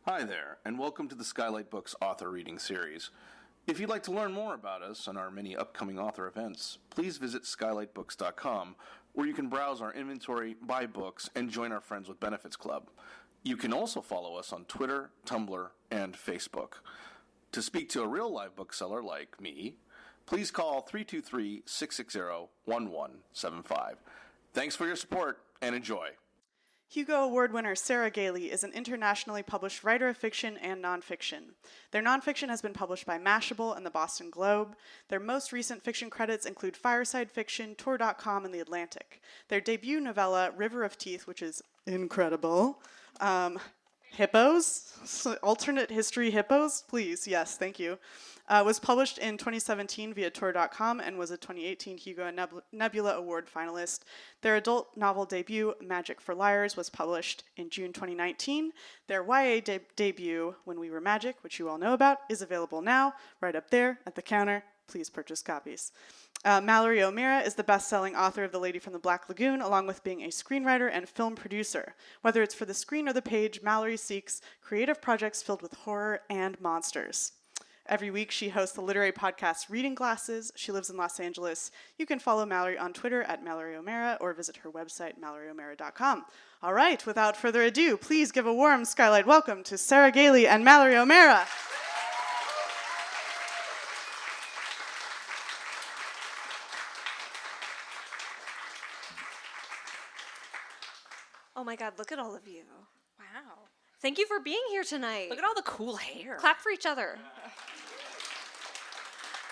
Hi there, and welcome to the Skylight Books author reading series. If you'd like to learn more about us and our many upcoming author events, please visit skylightbooks.com, where you can browse our inventory, buy books, and join our Friends with Benefits Club. You can also follow us on Twitter, Tumblr, and Facebook. To speak to a real live bookseller like me, please call 323-660-1175. Thanks for your support, and enjoy. Hugo Award winner Sarah Gailey is an internationally published writer of fiction and nonfiction. Their nonfiction has been published by Mashable and the Boston Globe. Their most recent fiction credits include Fireside Fiction, Tor.com, and The Atlantic. Their debut novella, River of Teeth, which is incredible. Hippos? Alternate history hippos? Please, yes, thank you. Was published in 2017 via Tor.com and was a 2018 Hugo Nebula Award finalist. Their adult novel debut, Magic for Liars, was published in June 2019. Their YA debut, When We Were Magic, which you all know about, is available now, right up there at the counter. Please purchase copies. Mallory O'Meara is the best-selling author of The Lady from the Black Lagoon, along with being a screenwriter and film producer. Whether it's for the screen or the page, Mallory seeks creative projects filled with horror and monsters. Every week, she hosts the literary podcast Reading Glasses. She lives in Los Angeles. You can follow Mallory on Twitter at Mallory O'Meara or visit her website, MalloryO'Meara.com. All right, without further ado, please give a warm Skylight welcome to Sarah Gailey and Mallory O'Meara. Oh my God, look at all of you. Wow. Thank you for being here tonight. Look at all the cool hair. Clap for each other.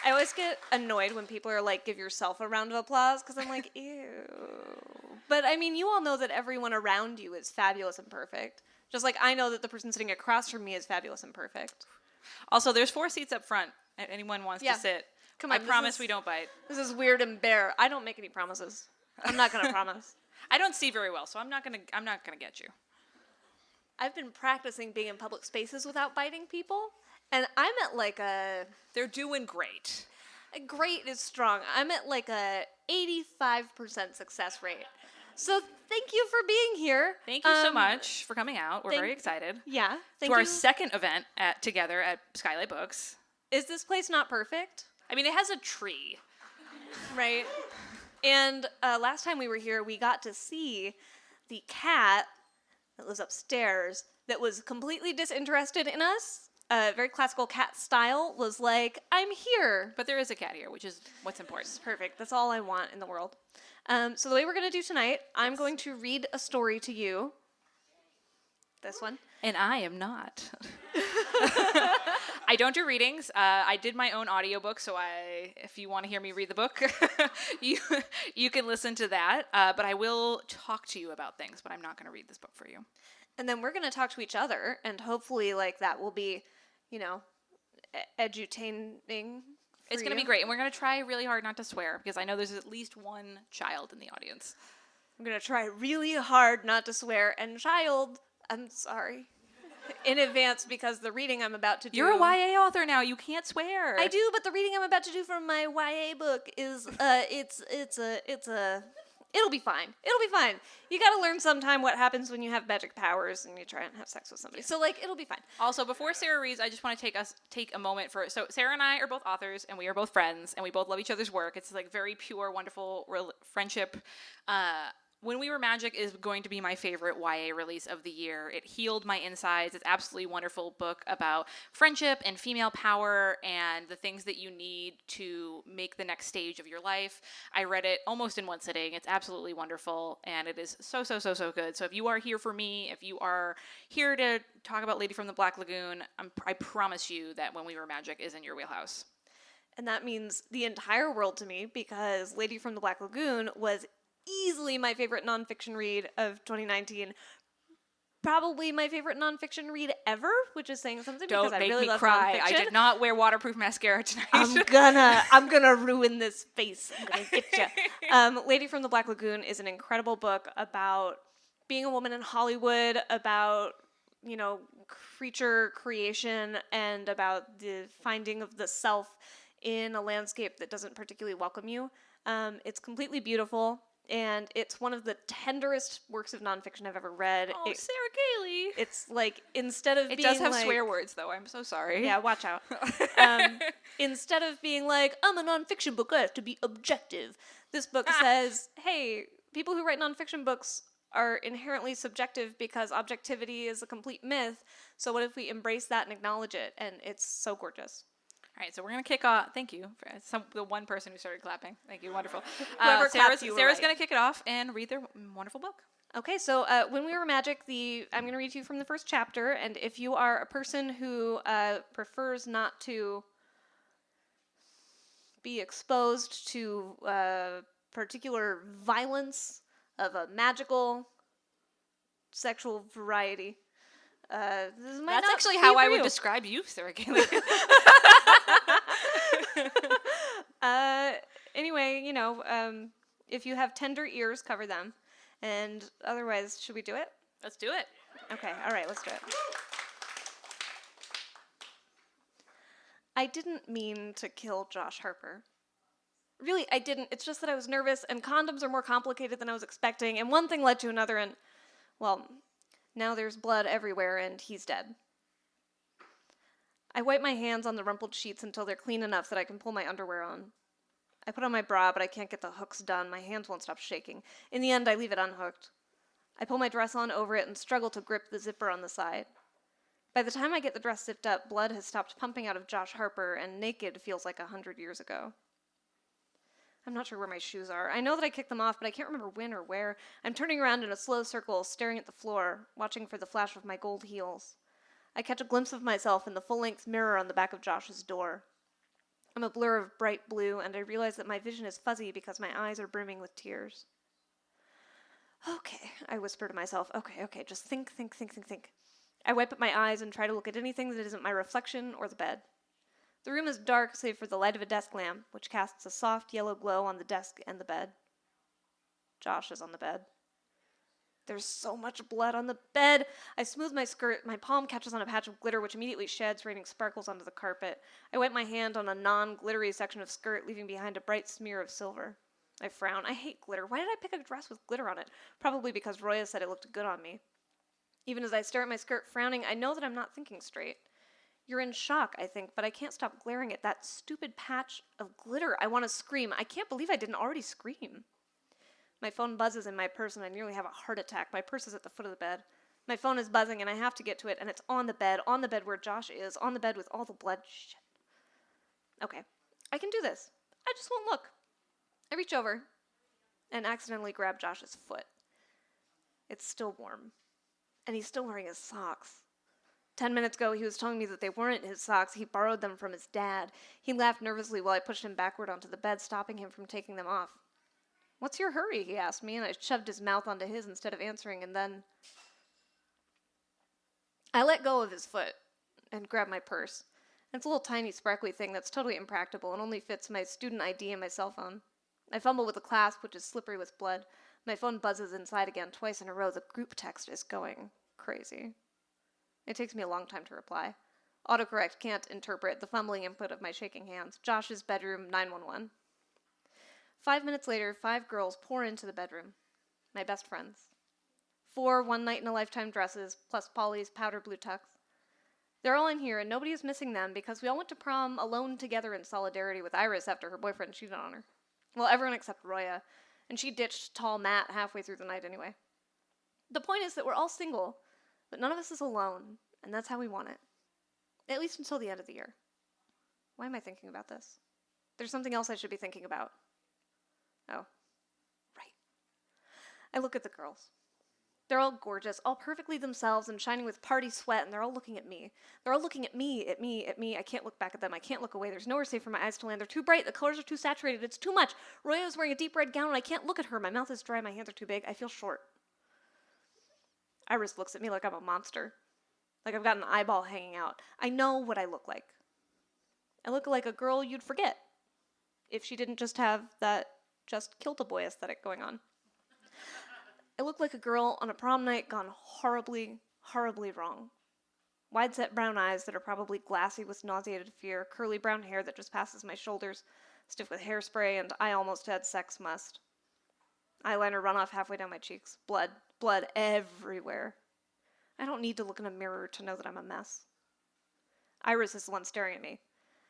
I always get annoyed when people are like, give yourself a round of applause, because I'm like, ew. But I mean, you all know that everyone around you is fabulous and perfect. Just like I know that the person sitting across from me is fabulous and perfect. Also, there's 4 seats up front if anyone wants to sit. Come on, I promise we don't bite. This is weird and bare. I don't make any promises. I'm not going to promise. I don't see very well, so I'm not gonna get you. I've been practicing being in public spaces without biting people, and I'm at like a... They're doing great. Great is strong. I'm at like a 85% success rate. So thank you for being here. Thank you so much for coming out. We're very excited. Yeah. Thank you. Our second event together at Skylight Books. Is this place not perfect? I mean, it has a tree. Right. And last time we were here, we got to see the cat that lives upstairs that was completely disinterested in us. Very classical cat style, was like, I'm here. But there is a cat here, which is what's important. It's perfect. That's all I want in the world. So the way we're going to do tonight, I'm going to read a story to you. This one. And I am not. I don't do readings. I did my own audiobook, so if you want to hear me read the book, you can listen to that. But I will talk to you about things, but I'm not going to read this book for you. And then we're going to talk to each other, and hopefully like that will be, edutaining. It's going to be great, and we're going to try really hard not to swear, because I know there's at least one child in the audience. I'm going to try really hard not to swear, and child, I'm sorry in advance, because the reading I'm about to do... You're a YA author now. You can't swear. I do, but the reading I'm about to do from my YA book is, it'll be fine. It'll be fine. You gotta learn sometime what happens when you have magic powers and you try and have sex with somebody. So, it'll be fine. Also, before Sarah reads, I just want to take a moment for... So, Sarah and I are both authors, and we are both friends, and we both love each other's work. It's, very pure, wonderful friendship. When We Were Magic is going to be my favorite YA release of the year. It healed my insides. It's absolutely wonderful book about friendship and female power and the things that you need to make the next stage of your life. I read it almost in one sitting. It's absolutely wonderful, and it is so, so, so, so good. So if you are here for me, if you are here to talk about Lady from the Black Lagoon, I promise you that When We Were Magic is in your wheelhouse. And that means the entire world to me, because Lady from the Black Lagoon was easily my favorite nonfiction read of 2019. Probably my favorite nonfiction read ever, which is saying something because I really love nonfiction. I did not wear waterproof mascara tonight. I'm gonna ruin this face. I'm gonna get you. Lady from the Black Lagoon is an incredible book about being a woman in Hollywood, about creature creation, and about the finding of the self in a landscape that doesn't particularly welcome you. It's completely beautiful. And it's one of the tenderest works of nonfiction I've ever read. Oh, Sarah Gailey. It's like, instead of It being does have like, swear words, though. I'm so sorry. yeah, watch out. Instead of being like, I'm a nonfiction book, I have to be objective, this book says, hey, people who write nonfiction books are inherently subjective because objectivity is a complete myth. So what if we embrace that and acknowledge it? And it's so gorgeous. All right, so we're going to kick off. Thank you for the one person who started clapping. Thank you. Wonderful. Whoever clapped, you were Sarah's right. going to kick it off and read their wonderful book. Okay, so when we were magic, I'm going to read to you from the first chapter, and if you are a person who prefers not to be exposed to particular violence of a magical sexual variety, this might That's not actually be how for I would you. describe you, Sarah Gailey. Anyway, if you have tender ears, cover them. And otherwise, should we do it? Let's do it. Okay, all right, let's do it. I didn't mean to kill Josh Harper. Really, I didn't. It's just that I was nervous, and condoms are more complicated than I was expecting, and one thing led to another, and, well, now there's blood everywhere, and he's dead. I wipe my hands on the rumpled sheets until they're clean enough that I can pull my underwear on. I put on my bra, but I can't get the hooks done. My hands won't stop shaking. In the end, I leave it unhooked. I pull my dress on over it and struggle to grip the zipper on the side. By the time I get the dress zipped up, blood has stopped pumping out of Josh Harper, and naked feels like 100 years ago. I'm not sure where my shoes are. I know that I kicked them off, but I can't remember when or where. I'm turning around in a slow circle, staring at the floor, watching for the flash of my gold heels. I catch a glimpse of myself in the full-length mirror on the back of Josh's door. I'm a blur of bright blue, and I realize that my vision is fuzzy because my eyes are brimming with tears. Okay, I whisper to myself. Okay, just think. I wipe up my eyes and try to look at anything that isn't my reflection or the bed. The room is dark save for the light of a desk lamp, which casts a soft yellow glow on the desk and the bed. Josh is on the bed. There's so much blood on the bed. I smooth my skirt. My palm catches on a patch of glitter, which immediately sheds, raining sparkles onto the carpet. I wipe my hand on a non-glittery section of skirt, leaving behind a bright smear of silver. I frown. I hate glitter. Why did I pick a dress with glitter on it? Probably because Roya said it looked good on me. Even as I stare at my skirt, frowning, I know that I'm not thinking straight. You're in shock, I think, but I can't stop glaring at that stupid patch of glitter. I want to scream. I can't believe I didn't already scream. My phone buzzes in my purse, and I nearly have a heart attack. My purse is at the foot of the bed. My phone is buzzing, and I have to get to it, and it's on the bed where Josh is, on the bed with all the blood. Shit. Okay, I can do this. I just won't look. I reach over and accidentally grab Josh's foot. It's still warm, and he's still wearing his socks. 10 minutes ago, he was telling me that they weren't his socks. He borrowed them from his dad. He laughed nervously while I pushed him backward onto the bed, stopping him from taking them off. What's your hurry? He asked me, and I shoved his mouth onto his instead of answering, and then I let go of his foot and grabbed my purse. It's a little tiny sparkly thing that's totally impractical and only fits my student ID and my cell phone. I fumble with the clasp, which is slippery with blood. My phone buzzes inside again twice in a row. The group text is going crazy. It takes me a long time to reply. Autocorrect can't interpret the fumbling input of my shaking hands. Josh's bedroom, 911. 5 minutes later, 5 girls pour into the bedroom. My best friends. 4 one-night-in-a-lifetime dresses, plus Polly's powder blue tux. They're all in here, and nobody is missing them because we all went to prom alone together in solidarity with Iris after her boyfriend cheated on her. Well, everyone except Roya, and she ditched tall Matt halfway through the night anyway. The point is that we're all single, but none of us is alone, and that's how we want it. At least until the end of the year. Why am I thinking about this? There's something else I should be thinking about. Oh, right. I look at the girls. They're all gorgeous, all perfectly themselves and shining with party sweat, and they're all looking at me. They're all looking at me. I can't look back at them. I can't look away. There's nowhere safe for my eyes to land. They're too bright. The colors are too saturated. It's too much. Roya is wearing a deep red gown, and I can't look at her. My mouth is dry. My hands are too big. I feel short. Iris looks at me like I'm a monster. Like I've got an eyeball hanging out. I know what I look like. I look like a girl you'd forget if she didn't just have that just killed a boy aesthetic going on. I look like a girl on a prom night gone horribly, horribly wrong. Wide-set brown eyes that are probably glassy with nauseated fear, curly brown hair that just passes my shoulders, stiff with hairspray, and I almost had sex must. Eyeliner run off halfway down my cheeks. Blood everywhere. I don't need to look in a mirror to know that I'm a mess. Iris is the one staring at me,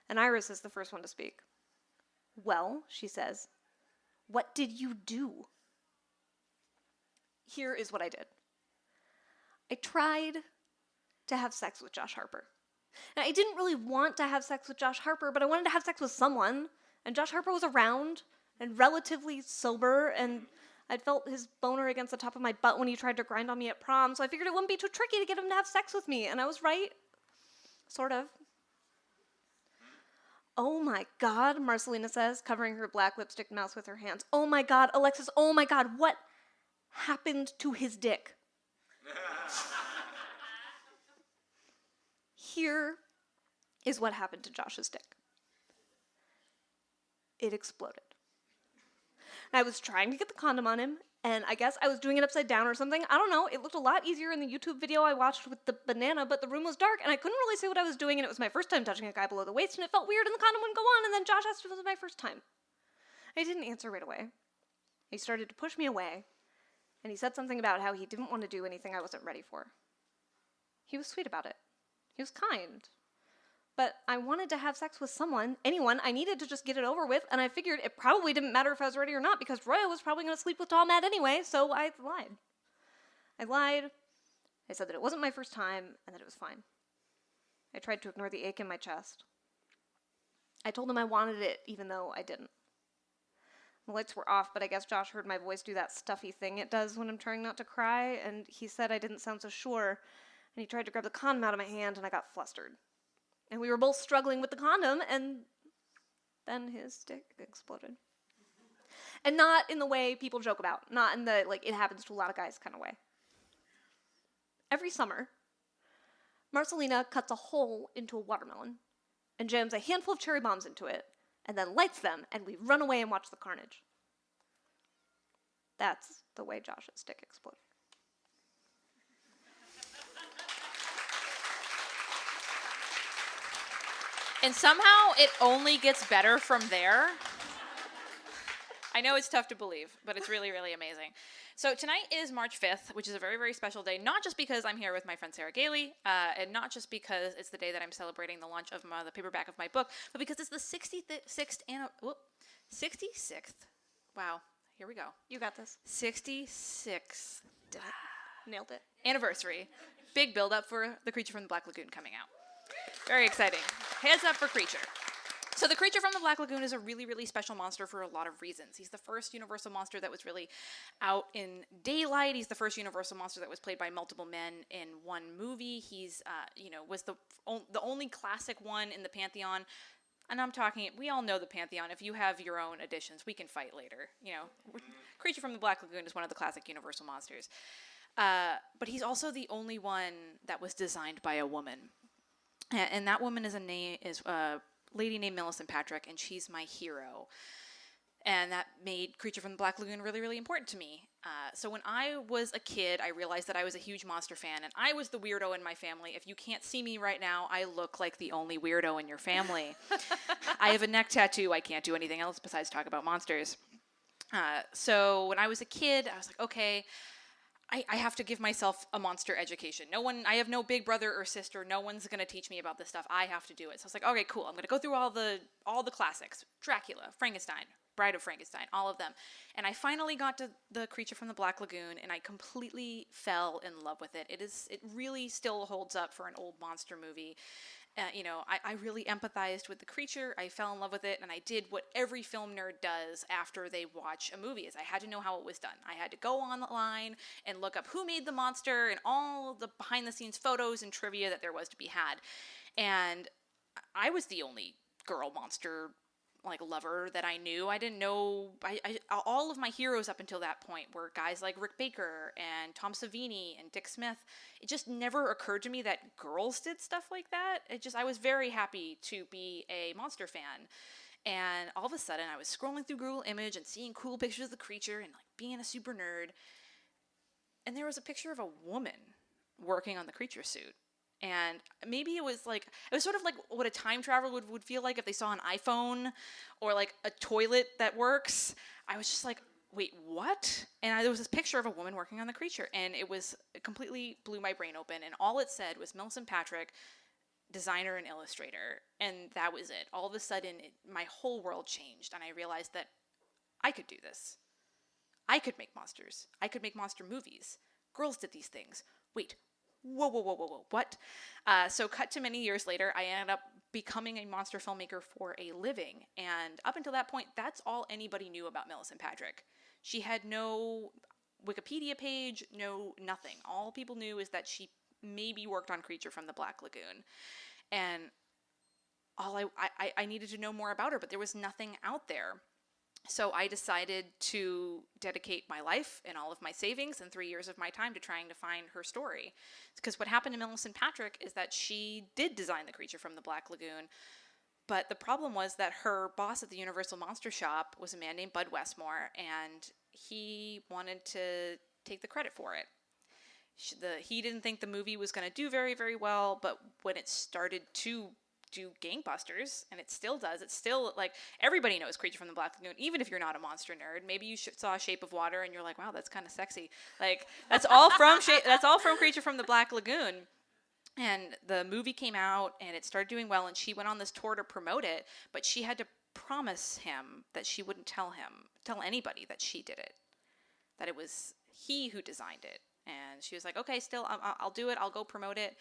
and Iris is the first one to speak. Well, she says, what did you do? Here is what I did. I tried to have sex with Josh Harper. Now, I didn't really want to have sex with Josh Harper, but I wanted to have sex with someone, and Josh Harper was around and relatively sober, and I'd felt his boner against the top of my butt when he tried to grind on me at prom, so I figured it wouldn't be too tricky to get him to have sex with me, and I was right. Sort of. Oh my God, Marcelina says, covering her black lipstick mouth with her hands. Oh my God, Alexis, oh my God, what happened to his dick? Here is what happened to Josh's dick. It exploded. I was trying to get the condom on him, and I guess I was doing it upside down or something. I don't know. It looked a lot easier in the YouTube video I watched with the banana, but the room was dark, and I couldn't really see what I was doing, and it was my first time touching a guy below the waist, and it felt weird, and the condom wouldn't go on, and then Josh asked if it was my first time. I didn't answer right away. He started to push me away, and he said something about how he didn't want to do anything I wasn't ready for. He was sweet about it. He was kind. But I wanted to have sex with someone, anyone. I needed to just get it over with, and I figured it probably didn't matter if I was ready or not because Roya was probably going to sleep with Tom Matt anyway, so I lied. I said that it wasn't my first time and that it was fine. I tried to ignore the ache in my chest. I told him I wanted it even though I didn't. The lights were off, but I guess Josh heard my voice do that stuffy thing it does when I'm trying not to cry, and he said I didn't sound so sure, and he tried to grab the condom out of my hand, and I got flustered. And we were both struggling with the condom, and then his dick exploded. And not in the way people joke about. Not in the, like, it happens to a lot of guys kind of way. Every summer, Marcelina cuts a hole into a watermelon and jams a handful of cherry bombs into it, and then lights them, and we run away and watch the carnage. That's the way Josh's dick exploded. And somehow it only gets better from there. I know it's tough to believe, but it's really, really amazing. So tonight is March 5th, which is a very, very special day, not just because I'm here with my friend Sarah Gailey, and not just because it's the day that I'm celebrating the launch of the paperback of my book, but because it's the 66th, wow, here we go. You got this. 66th. Nailed it. Anniversary. Big build-up for The Creature from the Black Lagoon coming out. Very exciting. Heads up for Creature. So the Creature from the Black Lagoon is a really, really special monster for a lot of reasons. He's the first Universal monster that was really out in daylight. He's the first Universal monster that was played by multiple men in one movie. He's, was the only classic one in the Pantheon. And I'm talking, we all know the Pantheon. If you have your own editions, we can fight later. Creature from the Black Lagoon is one of the classic Universal monsters. But he's also the only one that was designed by a woman. And that woman is a lady named Millicent Patrick, and she's my hero. And that made Creature from the Black Lagoon really, really important to me. So when I was a kid, I realized that I was a huge monster fan, and I was the weirdo in my family. If you can't see me right now, I look like the only weirdo in your family. I have a neck tattoo. I can't do anything else besides talk about monsters. So when I was a kid, I was like, okay, I have to give myself a monster education. I have no big brother or sister. No one's going to teach me about this stuff. I have to do it. So I was like, okay, cool. I'm going to go through all the classics. Dracula, Frankenstein, Bride of Frankenstein, all of them. And I finally got to the Creature from the Black Lagoon, and I completely fell in love with it. It really still holds up for an old monster movie. I really empathized with the creature. I fell in love with it, and I did what every film nerd does after they watch a movie, is I had to know how it was done. I had to go online and look up who made the monster and all the behind-the-scenes photos and trivia that there was to be had. And I was the only girl monster lover that I knew. I didn't know. All of my heroes up until that point were guys like Rick Baker and Tom Savini and Dick Smith. It just never occurred to me that girls did stuff like that. I was very happy to be a monster fan. And all of a sudden, I was scrolling through Google Image and seeing cool pictures of the creature and being a super nerd. And there was a picture of a woman working on the creature suit. And maybe it was sort of like what a time traveler would feel like if they saw an iPhone or a toilet that works. I was just like, wait, what? And there was this picture of a woman working on the creature, and it completely blew my brain open. And all it said was Millicent Patrick, designer and illustrator. And that was it. All of a sudden, my whole world changed, and I realized that I could do this. I could make monsters. I could make monster movies. Girls did these things. Wait, whoa, what? So cut to many years later, I ended up becoming a monster filmmaker for a living. And up until that point, that's all anybody knew about Millicent Patrick. She had no Wikipedia page, no nothing. All people knew is that she maybe worked on Creature from the Black Lagoon. And all I needed to know more about her, but there was nothing out there. So I decided to dedicate my life and all of my savings and 3 years of my time to trying to find her story. Because what happened to Millicent Patrick is that she did design the Creature from the Black Lagoon, but the problem was that her boss at the Universal Monster Shop was a man named Bud Westmore, and he wanted to take the credit for it. He didn't think the movie was going to do very, very well, but when it started to do gangbusters, and it still does. It's still, like, everybody knows Creature from the Black Lagoon, even if you're not a monster nerd. Maybe you saw Shape of Water and you're like, wow, that's kind of sexy. Like, that's all from Creature from the Black Lagoon. And the movie came out, and it started doing well, and she went on this tour to promote it, but she had to promise him that she wouldn't tell anybody that she did it, that it was he who designed it. And she was like, okay, still, I'll do it. I'll go promote it.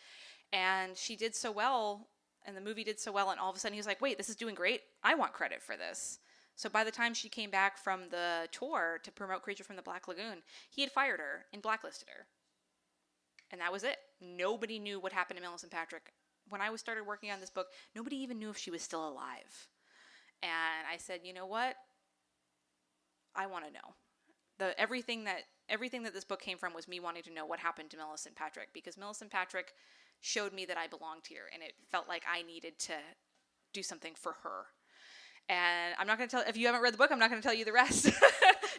And she did so well, and the movie did so well, and all of a sudden he was like, wait, this is doing great. I want credit for this. So by the time she came back from the tour to promote Creature from the Black Lagoon, he had fired her and blacklisted her. And that was it. Nobody knew what happened to Millicent Patrick. When I started working on this book, nobody even knew if she was still alive. And I said, you know what? I want to know. Everything that this book came from was me wanting to know what happened to Millicent Patrick, because Millicent Patrick showed me that I belonged here, and it felt like I needed to do something for her. And I'm not going to tell, if you haven't read the book, I'm not going to tell you the rest.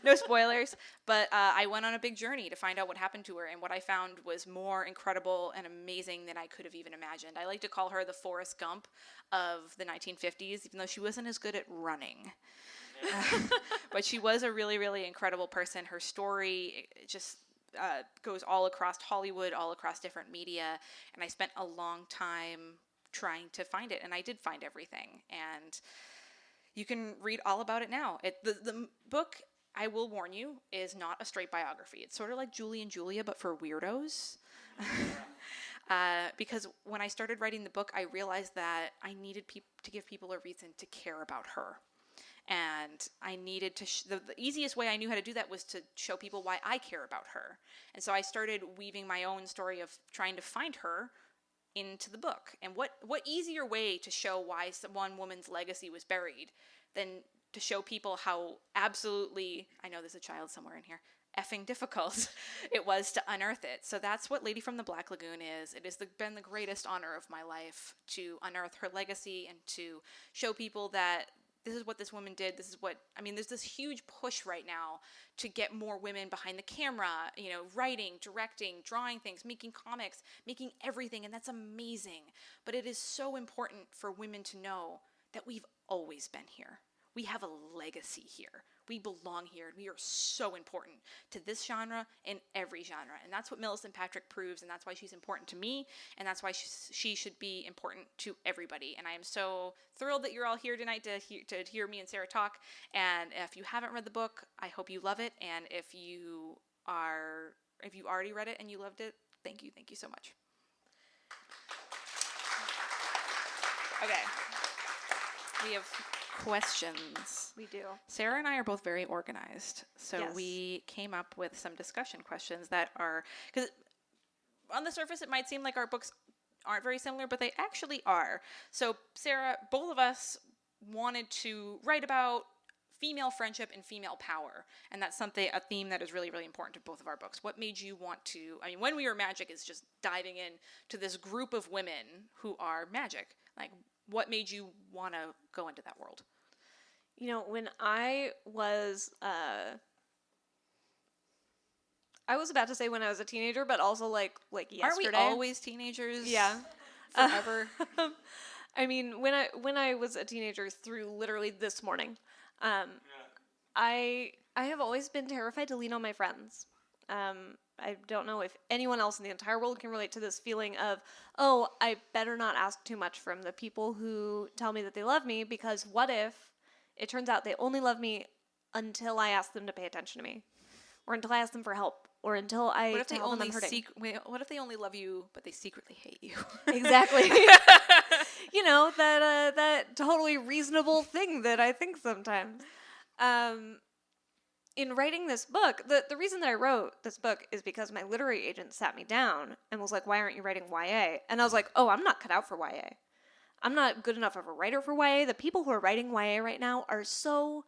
No spoilers. But I went on a big journey to find out what happened to her, and what I found was more incredible and amazing than I could have even imagined. I like to call her the Forrest Gump of the 1950s, even though she wasn't as good at running. But she was a really, really incredible person. Her story just goes all across Hollywood, all across different media, and I spent a long time trying to find it, and I did find everything, and you can read all about it now. The book, I will warn you, is not a straight biography. It's sort of like Julie and Julia, but for weirdos. Because when I started writing the book, I realized that I needed to give people a reason to care about her. And I needed to, the easiest way I knew how to do that was to show people why I care about her. And so I started weaving my own story of trying to find her into the book. And what easier way to show why one woman's legacy was buried than to show people how absolutely, I know there's a child somewhere in here, effing difficult it was to unearth it. So that's what Lady from the Black Lagoon is. It has been the greatest honor of my life to unearth her legacy and to show people that this is what this woman did. There's this huge push right now to get more women behind the camera, writing, directing, drawing things, making comics, making everything, and that's amazing. But it is so important for women to know that we've always been here. We have a legacy here. We belong here. We are so important to this genre and every genre. And that's what Millicent Patrick proves, and that's why she's important to me, and that's why she should be important to everybody. And I am so thrilled that you're all here tonight to hear me and Sarah talk. And if you haven't read the book, I hope you love it. And if you already read it and you loved it, thank you so much. Okay. We have questions. We do. Sarah and I are both very organized, so Yes. we came up with some discussion questions that are, because on the surface it might seem like our books aren't very similar, but they actually are. So Sarah, both of us wanted to write about female friendship and female power, and that's a theme that is really, really important to both of our books. What made you want to, When We Were Magic is just diving in to this group of women who are magic. Like, what made you want to go into that world? When I was about to say when I was a teenager, but also like yesterday. Aren't we always teenagers? Yeah. Forever. When I was a teenager through literally this morning, I I have always been terrified to lean on my friends. I don't know if anyone else in the entire world can relate to this feeling of, oh, I better not ask too much from the people who tell me that they love me, because what if it turns out they only love me until I ask them to pay attention to me, or until I ask them for help, or until I What if they tell them only I'm hurting. what if they only love you, but they secretly hate you? Exactly. You know, that totally reasonable thing that I think sometimes. In writing this book, the reason that I wrote this book is because my literary agent sat me down and was like, why aren't you writing YA? And I was like, oh, I'm not cut out for YA. I'm not good enough of a writer for YA. The people who are writing YA right now are so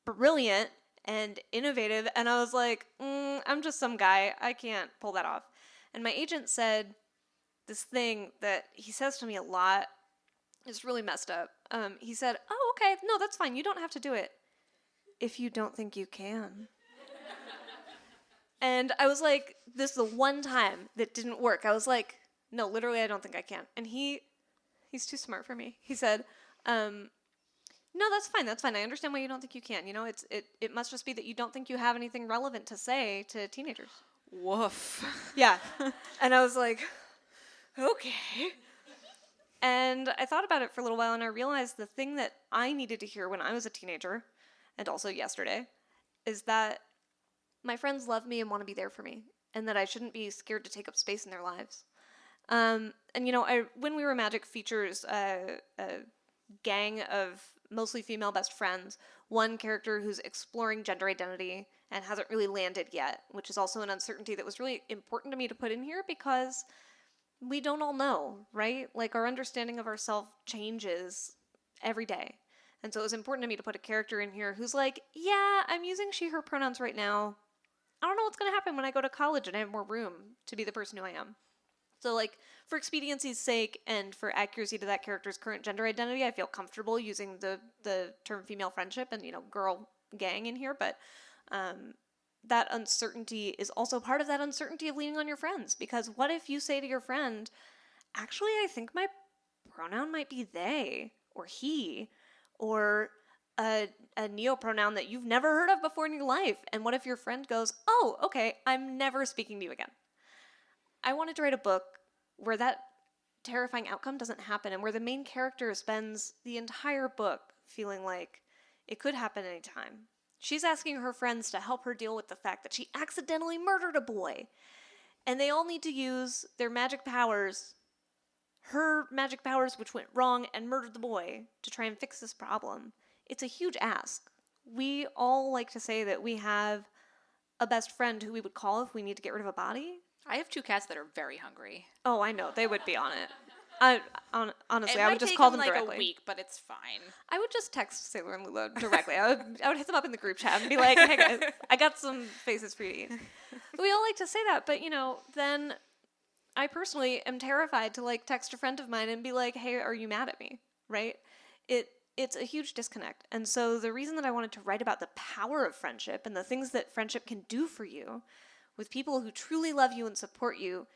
brilliant and innovative. And I was like, I'm just some guy. I can't pull that off. And my agent said this thing that he says to me a lot. It's really messed up. He said, oh, okay, no, that's fine. You don't have to do it if you don't think you can. And I was like, this is the one time that didn't work. I was like, no, literally, I don't think I can. And he's too smart for me. He said, no, that's fine. That's fine. I understand why you don't think you can. You know, it must just be that you don't think you have anything relevant to say to teenagers. Woof. Yeah. And I was like, okay. And I thought about it for a little while, and I realized the thing that I needed to hear when I was a teenager, and also yesterday, is that my friends love me and want to be there for me, and that I shouldn't be scared to take up space in their lives. And, you know, When We Were Magic features a gang of mostly female best friends, one character who's exploring gender identity and hasn't really landed yet, which is also an uncertainty that was really important to me to put in here because we don't all know, right? Like, our understanding of ourselves changes every day. And so it was important to me to put a character in here who's like, yeah, I'm using she, her pronouns right now. I don't know what's going to happen when I go to college and I have more room to be the person who I am. So, like, for expediency's sake and for accuracy to that character's current gender identity, I feel comfortable using the term female friendship and, you know, girl gang in here. But that uncertainty is also part of that uncertainty of leaning on your friends. Because what if you say to your friend, actually, I think my pronoun might be they or he, or a neopronoun that you've never heard of before in your life. And what if your friend goes, oh, okay, I'm never speaking to you again. I wanted to write a book where that terrifying outcome doesn't happen and where the main character spends the entire book feeling like it could happen anytime. She's asking her friends to help her deal with the fact that she accidentally murdered a boy. And they all need to use their magic powers, her magic powers which went wrong and murdered the boy, to try and fix this problem. It's a huge ask. We all like to say that we have a best friend who we would call if we need to get rid of a body. I have 2 cats that are very hungry. Oh, I know. They would be on it. Honestly, I would just take call them them like directly. a week, but it's fine. I would just text Sailor and Lula directly. I would hit them up in the group chat and be like, hey guys, I got some faces for you to eat. We all like to say that, but, you know, then I personally am terrified to, like, text a friend of mine and be like, hey, are you mad at me? Right? It's a huge disconnect. And so the reason that I wanted to write about the power of friendship and the things that friendship can do for you with people who truly love you and support you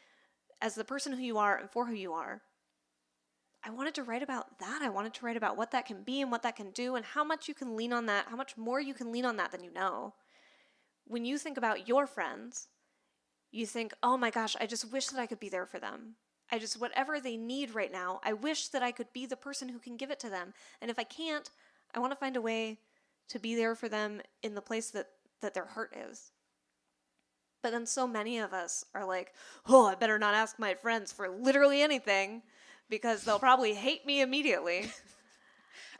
as the person who you are and for who you are, I wanted to write about that. I wanted to write about what that can be and what that can do and how much you can lean on that, how much more you can lean on that than you know. When you think about your friends, you think, oh my gosh, I just wish that I could be there for them. Whatever they need right now, I wish that I could be the person who can give it to them. And if I can't, I want to find a way to be there for them in the place that their heart is. But then so many of us are like, oh, I better not ask my friends for literally anything because they'll probably hate me immediately.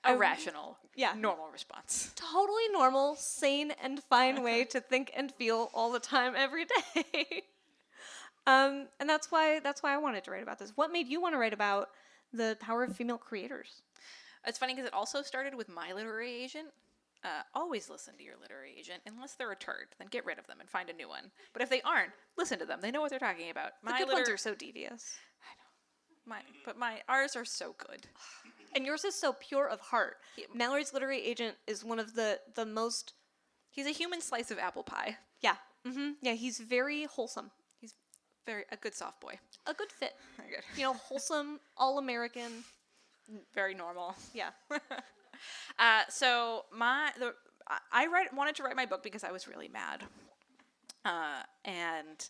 A rational, yeah, normal response. Totally normal, sane, and fine way to think and feel all the time, every day. And that's why I wanted to write about this. What made you want to write about the power of female creators? It's funny because it also started with my literary agent. Always listen to your literary agent. Unless they're a turd, then get rid of them and find a new one. But if they aren't, listen to them. They know what they're talking about. The good ones are so devious. I know. But ours are so good. And yours is so pure of heart. Mallory's literary agent is one of the most... He's a human slice of apple pie. Yeah. Mm-hmm. Yeah, he's very wholesome. He's a good soft boy. A good fit. Very good. You know, wholesome, all-American. Very normal. Yeah. So wanted to write my book because I was really mad. And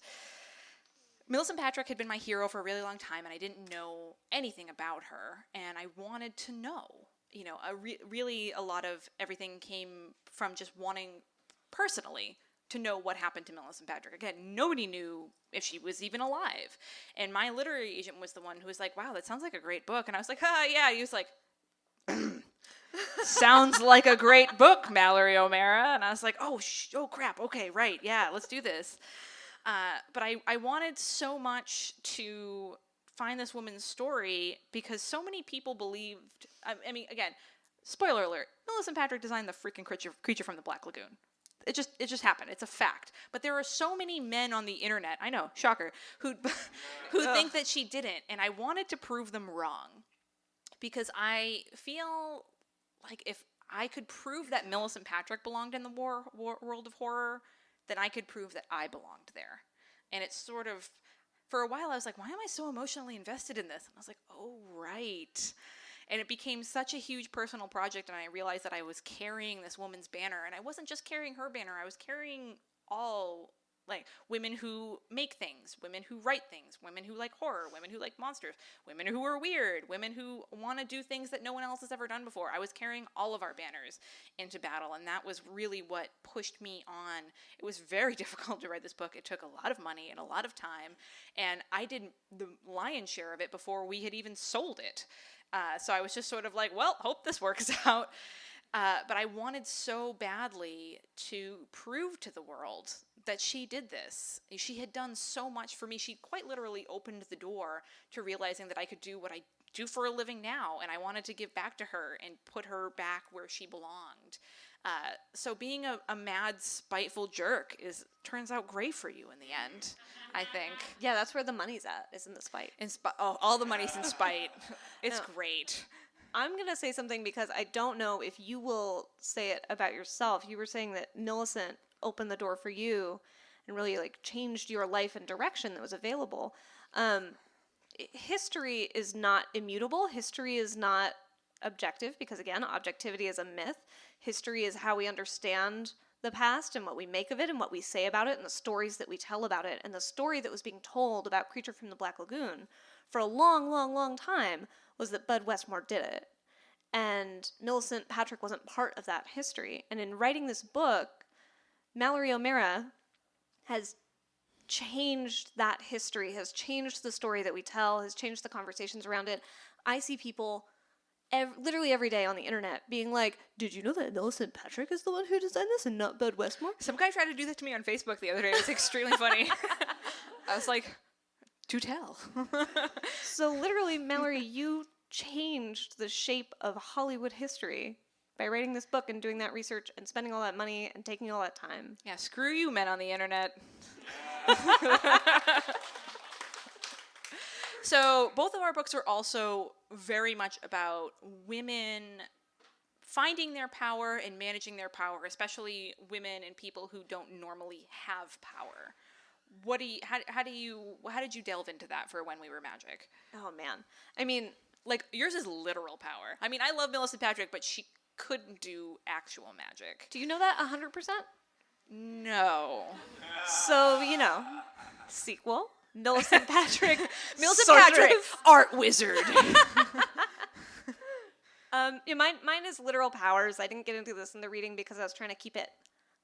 Millicent Patrick had been my hero for a really long time, and I didn't know anything about her, and I wanted to know. You know, really a lot of everything came from just wanting personally to know what happened to Millicent Patrick. Again, nobody knew if she was even alive. And my literary agent was the one who was like, wow, that sounds like a great book. And I was like, yeah. He was like, sounds like a great book, Mallory O'Mara. And I was like, oh crap. Okay, right. Yeah, let's do this. But I wanted so much to find this woman's story because so many people believed, I mean, again, spoiler alert, Millicent Patrick designed the freaking creature from the Black Lagoon. It just happened. It's a fact. But there are so many men on the internet, I know, shocker, who think that she didn't, and I wanted to prove them wrong. Because I feel like if I could prove that Millicent Patrick belonged in the world of horror, then I could prove that I belonged there. And it's sort of, for a while I was like, why am I so emotionally invested in this? And I was like, oh, right. And it became such a huge personal project, and I realized that I was carrying this woman's banner. And I wasn't just carrying her banner, I was carrying all, like, women who make things, women who write things, women who like horror, women who like monsters, women who are weird, women who want to do things that no one else has ever done before. I was carrying all of our banners into battle, and that was really what pushed me on. It was very difficult to write this book. It took a lot of money and a lot of time, and I did the lion's share of it before we had even sold it. So I was just sort of like, well, hope this works out. But I wanted so badly to prove to the world that she did this. She had done so much for me. She quite literally opened the door to realizing that I could do what I do for a living now, and I wanted to give back to her and put her back where she belonged. So being a mad, spiteful jerk turns out great for you in the end, I think. Yeah, that's where the money's at, is in the spite. All the money's in spite. It's great. I'm going to say something because I don't know if you will say it about yourself. You were saying that Millicent opened the door for you and really like changed your life and direction that was available. History is not immutable. History is not objective because, again, objectivity is a myth. History is how we understand the past and what we make of it and what we say about it and the stories that we tell about it. And the story that was being told about Creature from the Black Lagoon for a long, long, long time was that Bud Westmore did it. And Millicent Patrick wasn't part of that history. And in writing this book, Mallory O'Mara has changed that history, has changed the story that we tell, has changed the conversations around it. I see people literally every day on the internet being like, did you know that Millicent Patrick is the one who designed this and not Bud Westmore? Some guy tried to do that to me on Facebook the other day. It was extremely funny. I was like, do tell. So literally, Mallory, you changed the shape of Hollywood history by writing this book and doing that research and spending all that money and taking all that time. Yeah, screw you, men on the internet. So both of our books are also very much about women finding their power and managing their power, especially women and people who don't normally have power. How did you delve into that for When We Were Magic? Oh man, I mean, like yours is literal power. I mean, I love Millicent Patrick, but she couldn't do actual magic. Do you know that 100%? No. So, sequel, Millicent Patrick. Millicent Patrick, art wizard. Mine is literal powers. I didn't get into this in the reading because I was trying to keep it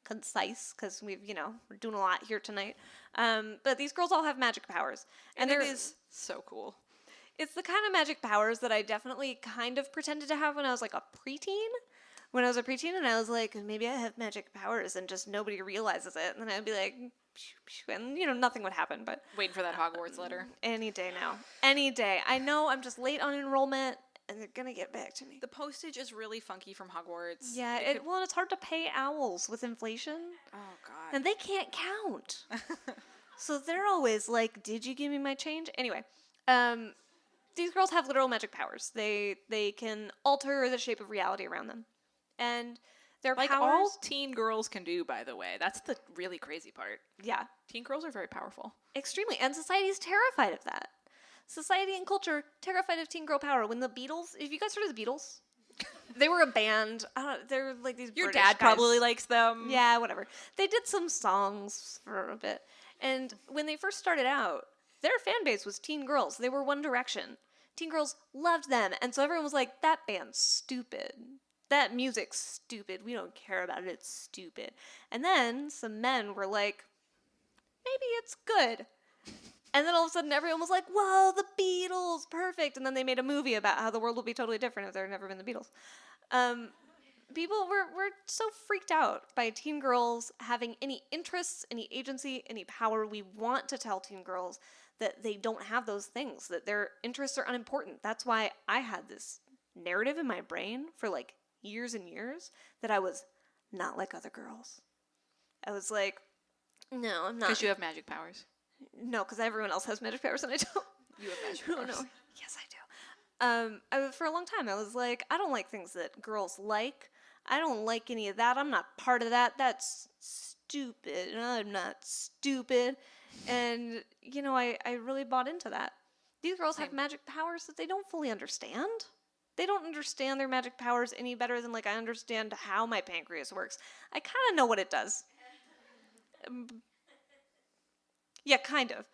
concise because we're doing a lot here tonight. But these girls all have magic powers. And it is so cool. It's the kind of magic powers that I definitely kind of pretended to have when I was like a preteen. When I was a preteen and I was like, maybe I have magic powers and just nobody realizes it. And then I'd be like, and nothing would happen. But waiting for that Hogwarts letter. Any day now. Any day. I know I'm just late on enrollment and they're going to get back to me. The postage is really funky from Hogwarts. Yeah, it's hard to pay owls with inflation. Oh, God. And they can't count. So they're always like, did you give me my change? Anyway, these girls have literal magic powers. They can alter the shape of reality around them. And their like powers... all teen girls can do, by the way. That's the really crazy part. Yeah. Teen girls are very powerful. Extremely. And society's terrified of that. Society and culture terrified of teen girl power. When the Beatles... Have you guys heard of the Beatles? They were a band. They're like these Your British dad guys. probably likes them. Yeah, whatever. They did some songs for a bit. And when they first started out, their fan base was teen girls. They were One Direction. Teen girls loved them. And so everyone was like, that band's stupid. That music's stupid. We don't care about it. It's stupid. And then some men were like, maybe it's good. And then all of a sudden everyone was like, whoa, the Beatles, perfect. And then they made a movie about how the world will be totally different if there had never been the Beatles. People were so freaked out by teen girls having any interests, any agency, any power. We want to tell teen girls that they don't have those things, that their interests are unimportant. That's why I had this narrative in my brain for like years and years that I was not like other girls. I was like, no, I'm not. Because you have magic powers. No, because everyone else has magic powers and I don't. You have magic Oh, powers. no. Yes, I do. For a long time, I was like, I don't like things that girls like. I don't like any of that. I'm not part of that. That's stupid. I'm not stupid. And, you know, I really bought into that. These girls have magic powers that they don't fully understand. They don't understand their magic powers any better than, like, I understand how my pancreas works. I kind of know what it does. Yeah, kind of.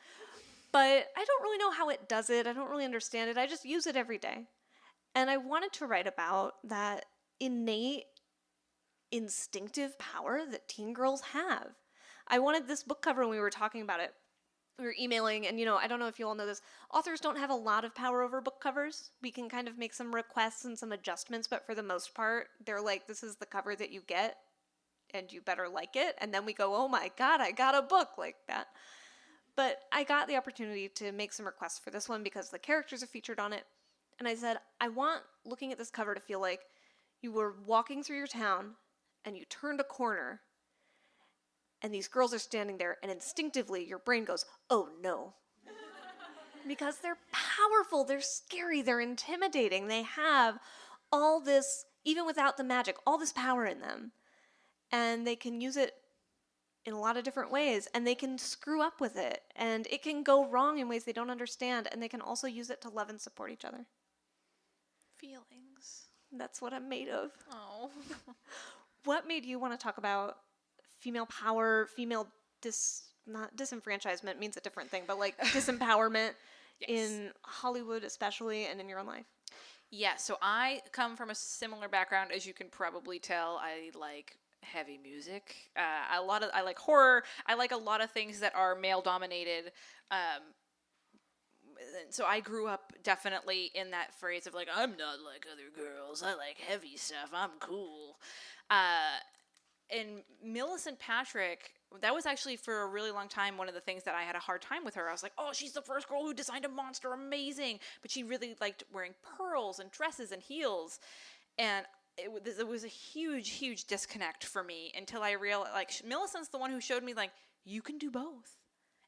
But I don't really know how it does it. I don't really understand it. I just use it every day. And I wanted to write about that innate, instinctive power that teen girls have. I wanted this book cover when we were talking about it. We were emailing, and, you know, I don't know if you all know this. Authors don't have a lot of power over book covers. We can kind of make some requests and some adjustments, but for the most part, they're like, this is the cover that you get, and you better like it. And then we go, oh my God, I got a book like that. But I got the opportunity to make some requests for this one because the characters are featured on it. And I said, I want looking at this cover to feel like you were walking through your town and you turned a corner and these girls are standing there and instinctively your brain goes, oh no. Because they're powerful, they're scary, they're intimidating. They have all this, even without the magic, all this power in them. And they can use it in a lot of different ways, and they can screw up with it, and it can go wrong in ways they don't understand, and they can also use it to love and support each other. Feelings. That's what I'm made of. Oh. What made you want to talk about female power, female not disenfranchisement means a different thing, but like disempowerment in Hollywood especially, and in your own life? Yeah, so I come from a similar background, as you can probably tell. I like heavy music. I like horror. I like a lot of things that are male dominated. So I grew up definitely in that phrase of like, I'm not like other girls. I like heavy stuff. I'm cool. And Millicent Patrick, that was actually for a really long time one of the things that I had a hard time with her. I was like, oh, she's the first girl who designed a monster. Amazing. But she really liked wearing pearls and dresses and heels. And it was a huge disconnect for me until I realized, like, Millicent's the one who showed me, like, you can do both.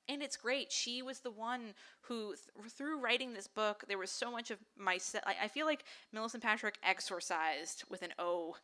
And it's great. She was the one who, through writing this book, there was so much of myself. I feel like Millicent Patrick exorcised, with an O,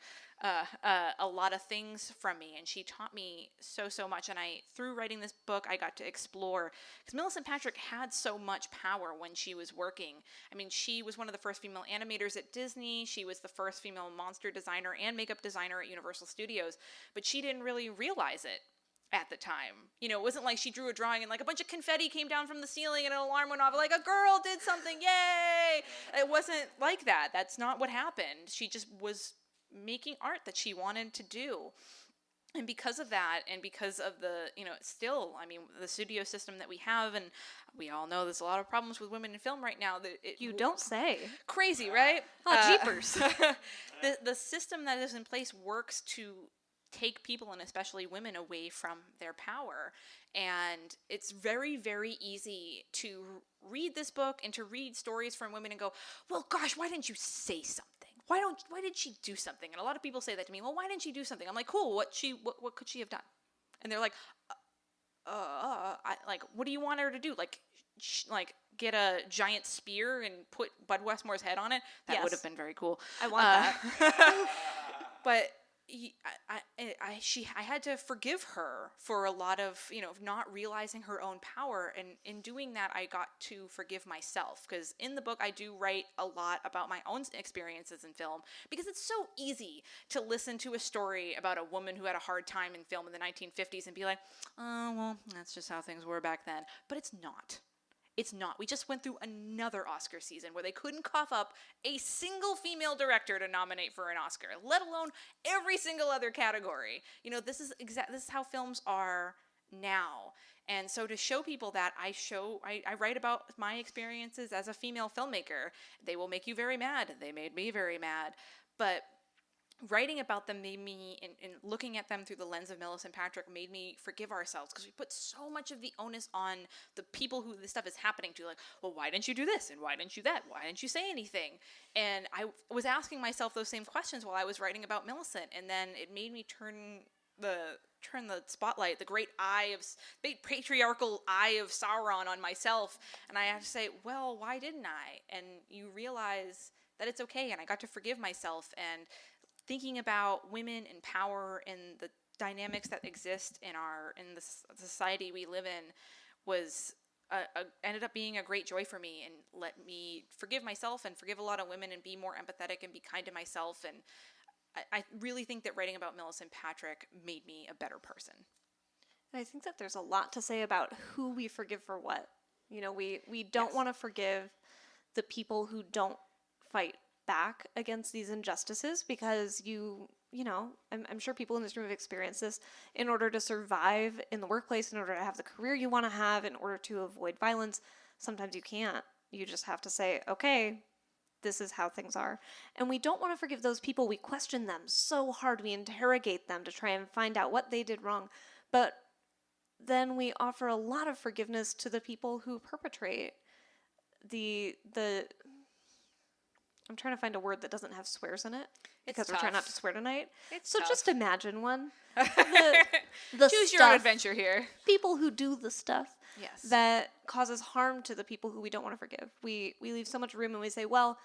a lot of things from me. And she taught me so much. And through writing this book, I got to explore. Because Millicent Patrick had so much power when she was working. I mean, she was one of the first female animators at Disney. She was the first female monster designer and makeup designer at Universal Studios. But she didn't really realize it at the time. You know, it wasn't like she drew a drawing and like a bunch of confetti came down from the ceiling and an alarm went off, like a girl did something, yay! It wasn't like that. That's not what happened. She just was making art that she wanted to do. And because of that, and because of the, you know, still, I mean, the studio system that we have, and we all know there's a lot of problems with women in film right now. You don't say. Crazy, right? Oh, jeepers. The system that is in place works to take people, and especially women, away from their power. And it's very, very easy to read this book and to read stories from women and go, well, gosh, why didn't you say something? Why did she do something? And a lot of people say that to me. Well, why didn't she do something? I'm like, cool. What could she have done? And they're like, what do you want her to do? Like get a giant spear and put Bud Westmore's head on it? That would have been very cool. I want that. But I had to forgive her for a lot of, not realizing her own power. And in doing that, I got to forgive myself, because in the book, I do write a lot about my own experiences in film, because it's so easy to listen to a story about a woman who had a hard time in film in the 1950s and be like, oh, well, that's just how things were back then. But it's not. It's not. We just went through another Oscar season where they couldn't cough up a single female director to nominate for an Oscar, let alone every single other category. This is how films are now. And so to show people that, I write about my experiences as a female filmmaker. They will make you very mad. They made me very mad. But writing about them made me, and looking at them through the lens of Millicent Patrick, made me forgive ourselves, because we put so much of the onus on the people who this stuff is happening to. Like, well, why didn't you do this? And why didn't you that? Why didn't you say anything? And I was asking myself those same questions while I was writing about Millicent. And then it made me turn the spotlight, the great patriarchal eye of Sauron on myself. And I had to say, well, why didn't I? And you realize that it's okay. And I got to forgive myself. And thinking about women and power and the dynamics that exist in the society we live in was ended up being a great joy for me, and let me forgive myself and forgive a lot of women and be more empathetic and be kind to myself. And I really think that writing about Millicent Patrick made me a better person. And I think that there's a lot to say about who we forgive for what. We don't want to forgive the people who don't fight back against these injustices, because I'm sure people in this room have experienced this. In order to survive in the workplace, in order to have the career you want to have, in order to avoid violence, sometimes you can't. You just have to say, okay, this is how things are. And we don't want to forgive those people. We question them so hard. We interrogate them to try and find out what they did wrong. But then we offer a lot of forgiveness to the people who perpetrate the I'm trying to find a word that doesn't have swears in it, because we're trying not to swear tonight. So just imagine one. The Choose your own adventure here. People who do the stuff yes. that causes harm to the people who we don't want to forgive. We leave so much room, and we say, well,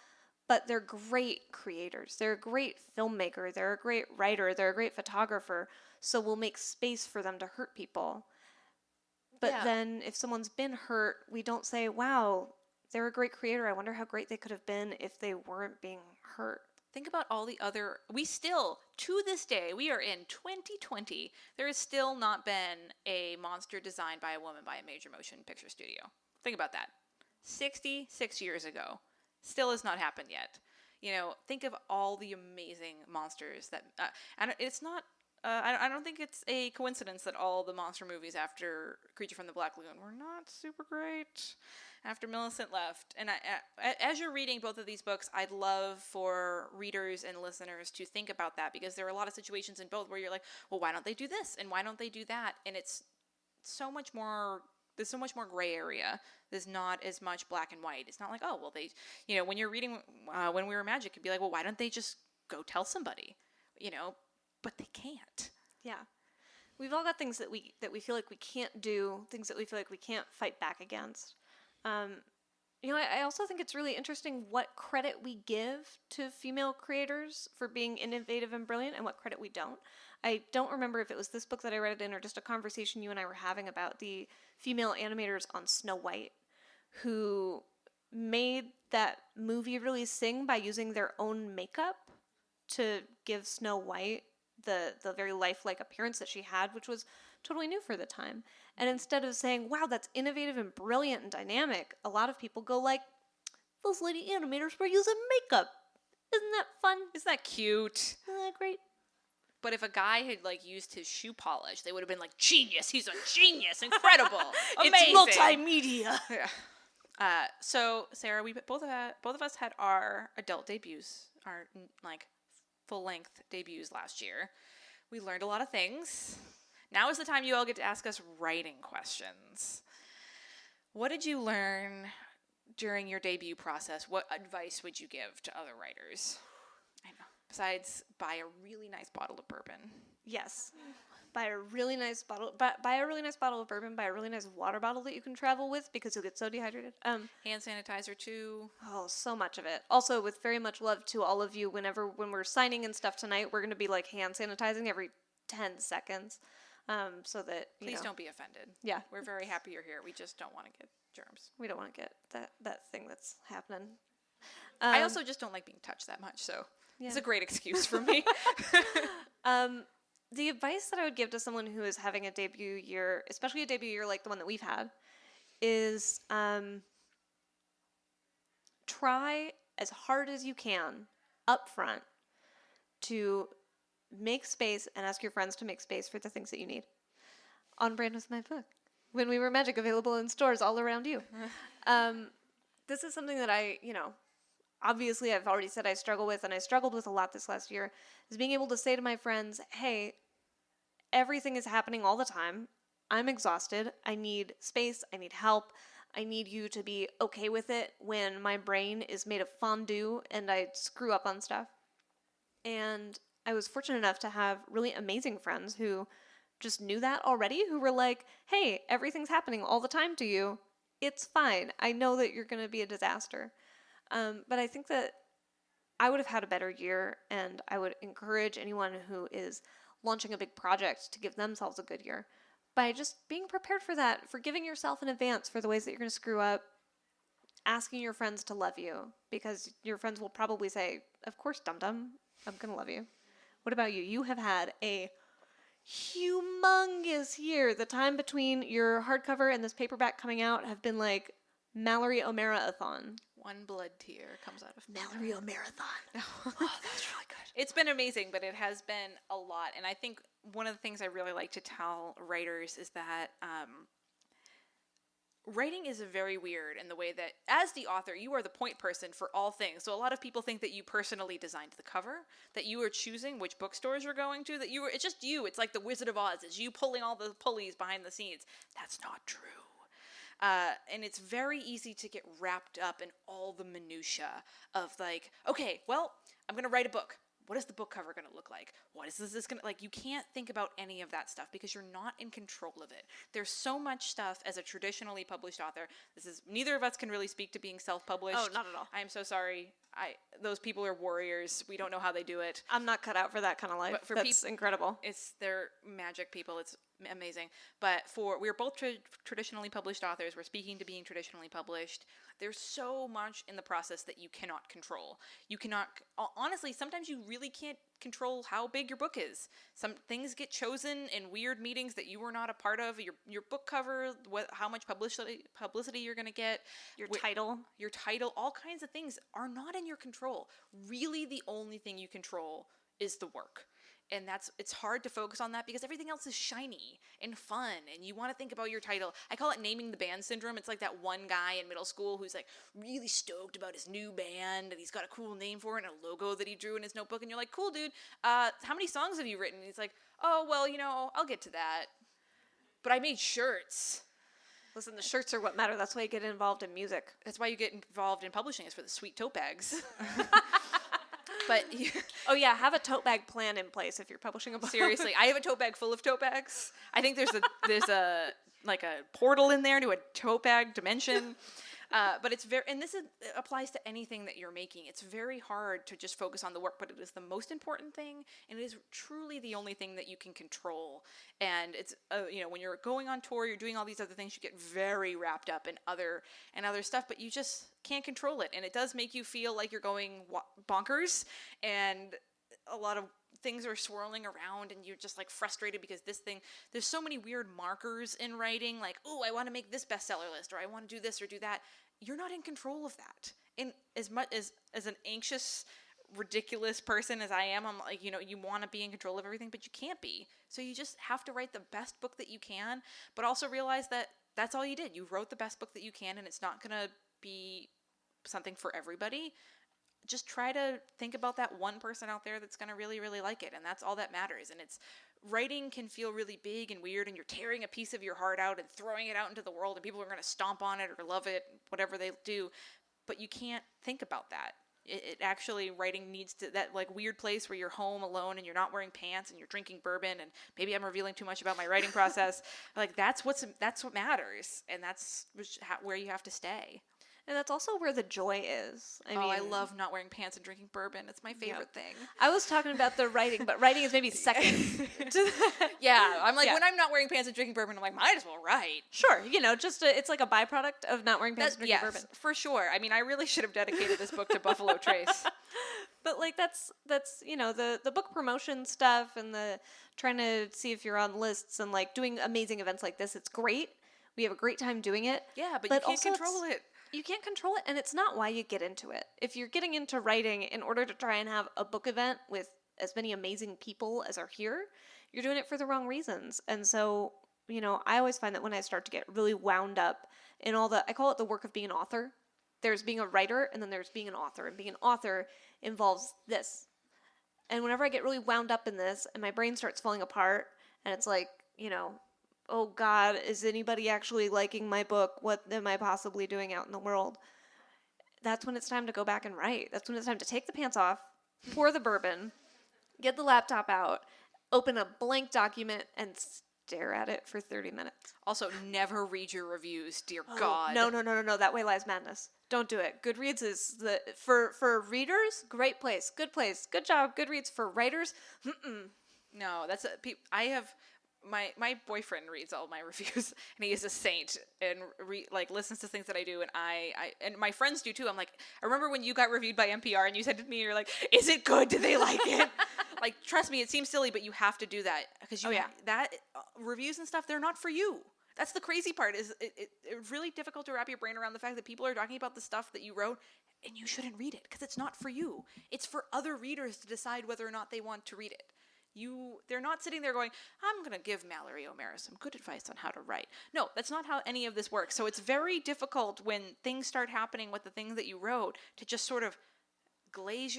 but they're great creators. They're a great filmmaker. They're a great writer. They're a great photographer. So we'll make space for them to hurt people. But then if someone's been hurt, we don't say, wow, they're a great creator. I wonder how great they could have been if they weren't being hurt. Think about all the other... We still, to this day, we are in 2020. There has still not been a monster designed by a woman by a major motion picture studio. Think about that. 66 years ago. Still has not happened yet. Think of all the amazing monsters that... and it's not... I don't think it's a coincidence that all the monster movies after Creature from the Black Lagoon were not super great after Millicent left. And as you're reading both of these books, I'd love for readers and listeners to think about that, because there are a lot of situations in both where you're like, well, why don't they do this? And why don't they do that? And it's so much more... There's so much more gray area. There's not as much black and white. It's not like, oh, well, they... when you're reading When We Were Magic, you'd be like, well, why don't they just go tell somebody? But they can't. Yeah. We've all got things that we feel like we can't do, things that we feel like we can't fight back against. I also think it's really interesting what credit we give to female creators for being innovative and brilliant, and what credit we don't. I don't remember if it was this book that I read it in, or just a conversation you and I were having about the female animators on Snow White, who made that movie really sing by using their own makeup to give Snow White the very lifelike appearance that she had, which was totally new for the time. And instead of saying, wow, that's innovative and brilliant and dynamic, a lot of people go like, those lady animators were using makeup. Isn't that fun? Isn't that cute? Isn't that great? But if a guy had used his shoe polish, they would have been like, genius, he's a genius, incredible, amazing. It's multimedia. Yeah. So Sarah, both of us had our adult debuts, our full-length debuts last year. We learned a lot of things. Now is the time you all get to ask us writing questions. What did you learn during your debut process? What advice would you give to other writers? I know. Besides, buy a really nice bottle of bourbon. Yes. buy a really nice bottle of bourbon, buy a really nice water bottle that you can travel with because you'll get so dehydrated. Hand sanitizer too. Oh, so much of it. Also, with very much love to all of you, when we're signing and stuff tonight, we're going to be like hand sanitizing every 10 seconds. So that Please don't be offended. Yeah. We're very happy you're here. We just don't want to get germs. We don't want to get that thing that's happening. I also just don't like being touched that much, so it's a great excuse for me. The advice that I would give to someone who is having a debut year, especially a debut year like the one that we've had, is try as hard as you can up front to make space and ask your friends to make space for the things that you need. On brand with my book. When We Were Magic, available in stores all around you. This is something that obviously I've already said I struggle with, and I struggled with a lot this last year, is being able to say to my friends, hey, everything is happening all the time. I'm exhausted. I need space. I need help. I need you to be okay with it when my brain is made of fondue and I screw up on stuff. And I was fortunate enough to have really amazing friends who just knew that already, who were like, hey, everything's happening all the time to you. It's fine. I know that you're going to be a disaster. But I think that I would have had a better year, and I would encourage anyone who is launching a big project to give themselves a good year by just being prepared for that, for giving yourself in advance for the ways that you're going to screw up, asking your friends to love you, because your friends will probably say, of course, dum-dum, I'm going to love you. What about you? You have had a humongous year. The time between your hardcover and this paperback coming out have been like Mallory O'Mara-a-thon. One blood tear comes out of Mallory O'Mara-a-thon. Oh, that's really good. It's been amazing, but it has been a lot. And I think one of the things I really like to tell writers is that writing is very weird in the way that, as the author, you are the point person for all things. So a lot of people think that you personally designed the cover, that you are choosing which bookstores you're going to, it's just you. It's like the Wizard of Oz. It's you pulling all the pulleys behind the scenes. That's not true. And it's very easy to get wrapped up in all the minutia of like, okay, well, I'm going to write a book. What is the book cover going to look like? What is this going to, like, you can't think about any of that stuff because you're not in control of it. There's so much stuff as a traditionally published author. Neither of us can really speak to being self-published. Oh, not at all. I am so sorry. Those people are warriors. We don't know how they do it. I'm not cut out for that kind of life. But for That's incredible. They're magic people. It's amazing. But we're both traditionally published authors. We're speaking to being traditionally published. There's so much in the process that you cannot control. You cannot, honestly, sometimes you really can't control how big your book is. Some things get chosen in weird meetings that you were not a part of. Your book cover, how much publicity you're going to get. Your title, all kinds of things are not in your control. Really, the only thing you control is the work. And it's hard to focus on that because everything else is shiny and fun and you want to think about your title. I call it naming the band syndrome. It's like that one guy in middle school who's like really stoked about his new band and he's got a cool name for it and a logo that he drew in his notebook. And you're like, cool, dude. How many songs have you written? And he's like, oh, well, I'll get to that. But I made shirts. Listen, the shirts are what matter. That's why you get involved in music. That's why you get involved in publishing, is for the sweet tote bags. But oh yeah, have a tote bag plan in place if you're publishing a book. Seriously, I have a tote bag full of tote bags. I think there's a portal in there to a tote bag dimension. But it's this applies to anything that you're making. It's very hard to just focus on the work, but it is the most important thing, and it is truly the only thing that you can control. And it's when you're going on tour, you're doing all these other things, you get very wrapped up in other stuff, but you just can't control it, and it does make you feel like you're going bonkers, and a lot of things are swirling around and you're just like frustrated because there's so many weird markers in writing, like, oh, I want to make this bestseller list, or I want to do this or do that. You're not in control of that. And as much as an anxious, ridiculous person as I am, I'm like, you want to be in control of everything, but you can't be. So you just have to write the best book that you can, but also realize that that's all you did. You wrote the best book that you can, and it's not going to be something for everybody. Just try to think about that one person out there that's going to really, really like it. And that's all that matters. And writing can feel really big and weird, and you're tearing a piece of your heart out and throwing it out into the world, and people are going to stomp on it or love it, whatever they do. But you can't think about that. It actually, writing needs to, that like weird place where you're home alone and you're not wearing pants and you're drinking bourbon, and maybe I'm revealing too much about my writing process. Like that's what matters, and that's where you have to stay. And that's also where the joy is. I mean, I love not wearing pants and drinking bourbon. It's my favorite thing. I was talking about the writing, but writing is maybe second. Yeah, I'm like, when I'm not wearing pants and drinking bourbon, I'm like, might as well write. Sure, it's like a byproduct of not wearing pants and drinking bourbon. For sure. I mean, I really should have dedicated this book to Buffalo Trace. But like that's the book promotion stuff and the trying to see if you're on lists and like doing amazing events like this. It's great. We have a great time doing it. Yeah, but you can't control it. You can't control it, and it's not why you get into it. If you're getting into writing in order to try and have a book event with as many amazing people as are here, you're doing it for the wrong reasons. And so, I always find that when I start to get really wound up in I call it the work of being an author. There's being a writer, and then there's being an author. And being an author involves this. And whenever I get really wound up in this, and my brain starts falling apart, and it's like, oh God, is anybody actually liking my book? What am I possibly doing out in the world? That's when it's time to go back and write. That's when it's time to take the pants off, pour the bourbon, get the laptop out, open a blank document, and stare at it for 30 minutes. Also, never read your reviews, dear God. No. That way lies madness. Don't do it. Goodreads is for readers, great place. Good job, Goodreads. For writers, No, I have... My boyfriend reads all my reviews, and he is a saint and listens to things that I do, and I and my friends do too. I'm like, I remember when you got reviewed by NPR, and you said to me, you're like, "Is it good? Do they like it?" Like, trust me, it seems silly, but you have to do that because reviews and stuff, they're not for you. That's the crazy part. Is it's really difficult to wrap your brain around the fact that people are talking about the stuff that you wrote, and you shouldn't read it because it's not for you. It's for other readers to decide whether or not they want to read it. They're not sitting there going, I'm going to give Mallory O'Mara some good advice on how to write. No, that's not how any of this works. So it's very difficult when things start happening with the things that you wrote to just sort of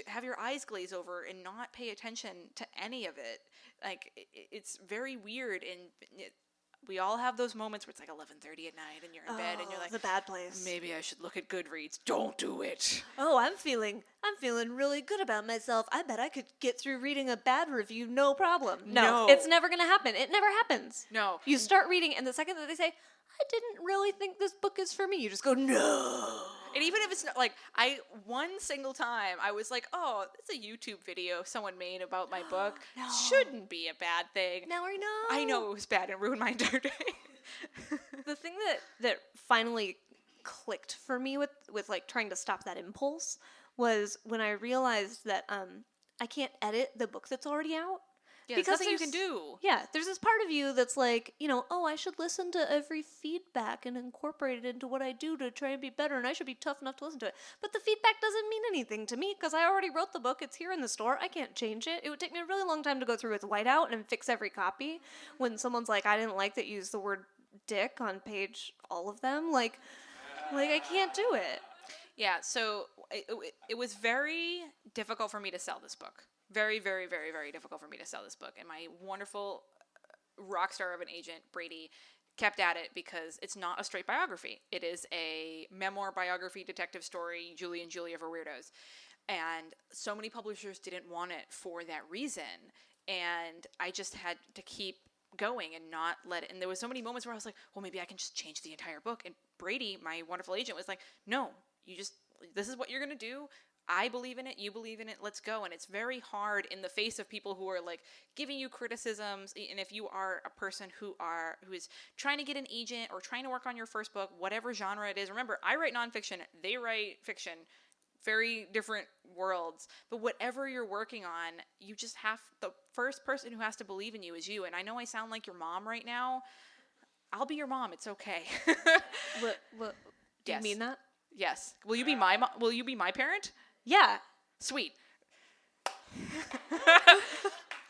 have your eyes glaze over and not pay attention to any of it. Like, it's very weird, and we all have those moments where it's like 11:30 at night and you're in bed and you're like, the bad place. Maybe I should look at Goodreads. Don't do it. Oh, I'm feeling really good about myself. I bet I could get through reading a bad review, no problem. No. It's never going to happen. It never happens. No. You start reading, and the second that they say, I didn't really think this book is for me, you just go, no. And even if it's not, one single time, I was like, oh, it's a YouTube video someone made about my book. No. Shouldn't be a bad thing. Now I know. I know it was bad and ruined my entire day. The thing that finally clicked for me with trying to stop that impulse was when I realized that I can't edit the book that's already out. Yeah, because nothing you can do. Yeah, there's this part of you that's like, I should listen to every feedback and incorporate it into what I do to try and be better, and I should be tough enough to listen to it. But the feedback doesn't mean anything to me because I already wrote the book. It's here in the store. I can't change it. It would take me a really long time to go through with whiteout and fix every copy. When someone's like, I didn't like that you used the word dick on page all of them. Like I can't do it. Yeah, so it was very difficult for me to sell this book. Very, very, very, very difficult for me to sell this book. And my wonderful rock star of an agent, Brady, kept at it because it's not a straight biography. It is a memoir biography detective story, Julie and Julia for Weirdos. And so many publishers didn't want it for that reason. And I just had to keep going and not let it. And there was so many moments where I was like, well, maybe I can just change the entire book. And Brady, my wonderful agent, was like, no, this is what you're going to do. I believe in it, you believe in it, let's go. And it's very hard in the face of people who are giving you criticisms. And if you are a person who is trying to get an agent or trying to work on your first book, whatever genre it is. Remember, I write nonfiction, they write fiction, very different worlds. But whatever you're working on, you just the first person who has to believe in you is you. And I know I sound like your mom right now. I'll be your mom, it's okay. What do you mean that? Yes. Will you be my mom? Will you be my parent? Yeah. Sweet.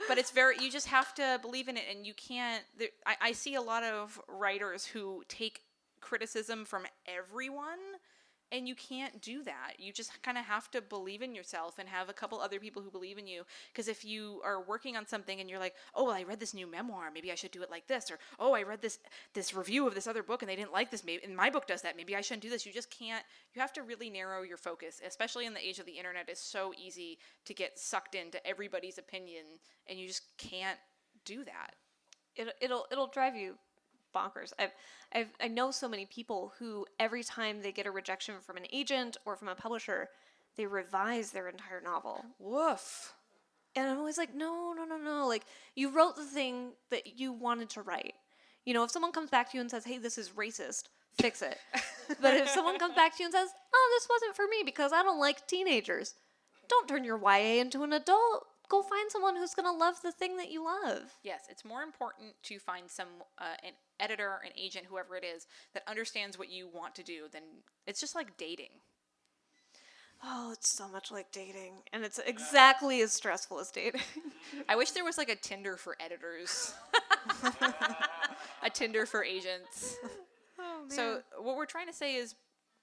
But it's you just have to believe in it, and you can't, I see a lot of writers who take criticism from everyone And you can't do that. You just kind of have to believe in yourself and have a couple other people who believe in you. Because if you are working on something and you're like, oh, well, I read this new memoir, maybe I should do it like this. Or, oh, I read this review of this other book and they didn't like this. Maybe, and my book does that. Maybe I shouldn't do this. You just can't. You have to really narrow your focus, especially in the age of the internet. It's so easy to get sucked into everybody's opinion, and you just can't do that. It'll drive you bonkers. I know so many people who every time they get a rejection from an agent or from a publisher, they revise their entire novel. Woof. And I'm always like, no. Like, you wrote the thing that you wanted to write. You know, if someone comes back to you and says, hey, this is racist, fix it. But if someone comes back to you and says, oh, this wasn't for me because I don't like teenagers, don't turn your YA into an adult. Go find someone who's going to love the thing that you love. Yes, it's more important to find an editor, an agent, whoever it is, that understands what you want to do than it's just like dating. Oh, it's so much like dating. And it's exactly as stressful as dating. I wish there was like a Tinder for editors. A Tinder for agents. Oh, man. So what we're trying to say is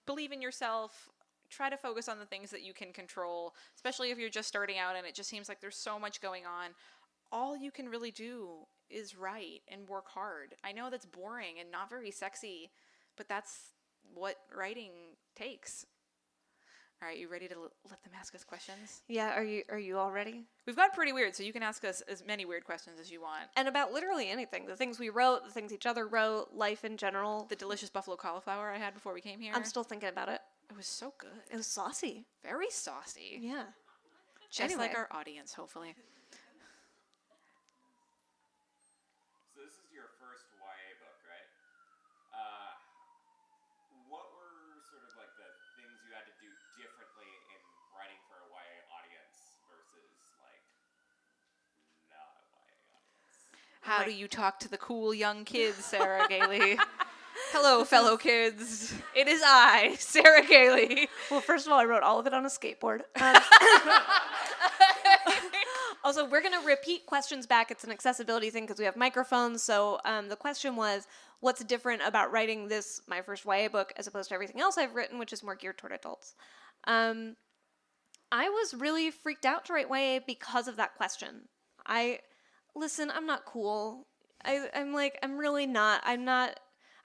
believe in yourself. Try to focus on the things that you can control, especially if you're just starting out and it just seems like there's so much going on. All you can really do is write and work hard. I know that's boring and not very sexy, but that's what writing takes. All right, you ready to let them ask us questions? Yeah, are you all ready? We've got pretty weird, so you can ask us as many weird questions as you want. And about literally anything. The things we wrote, the things each other wrote, life in general. The delicious buffalo cauliflower I had before we came here. I'm still thinking about it. It was so good. It was saucy. Very saucy. Yeah. Just like Anyway. our audience, hopefully. So this is your first YA book, right? What were sort of like the things you had to do differently in writing for a YA audience versus like not a YA audience? How do you talk to the cool young kids, Sarah Gailey? Hello, fellow kids. It is I, Sarah Gailey. Well, first of all, I wrote all of it on a skateboard. Also, we're going to repeat questions back. It's an accessibility thing because we have microphones. So the question was, what's different about writing this, my first YA book, as opposed to everything else I've written, which is more geared toward adults? I was really freaked out to write YA because of that question. Listen, I'm not cool. I'm really not.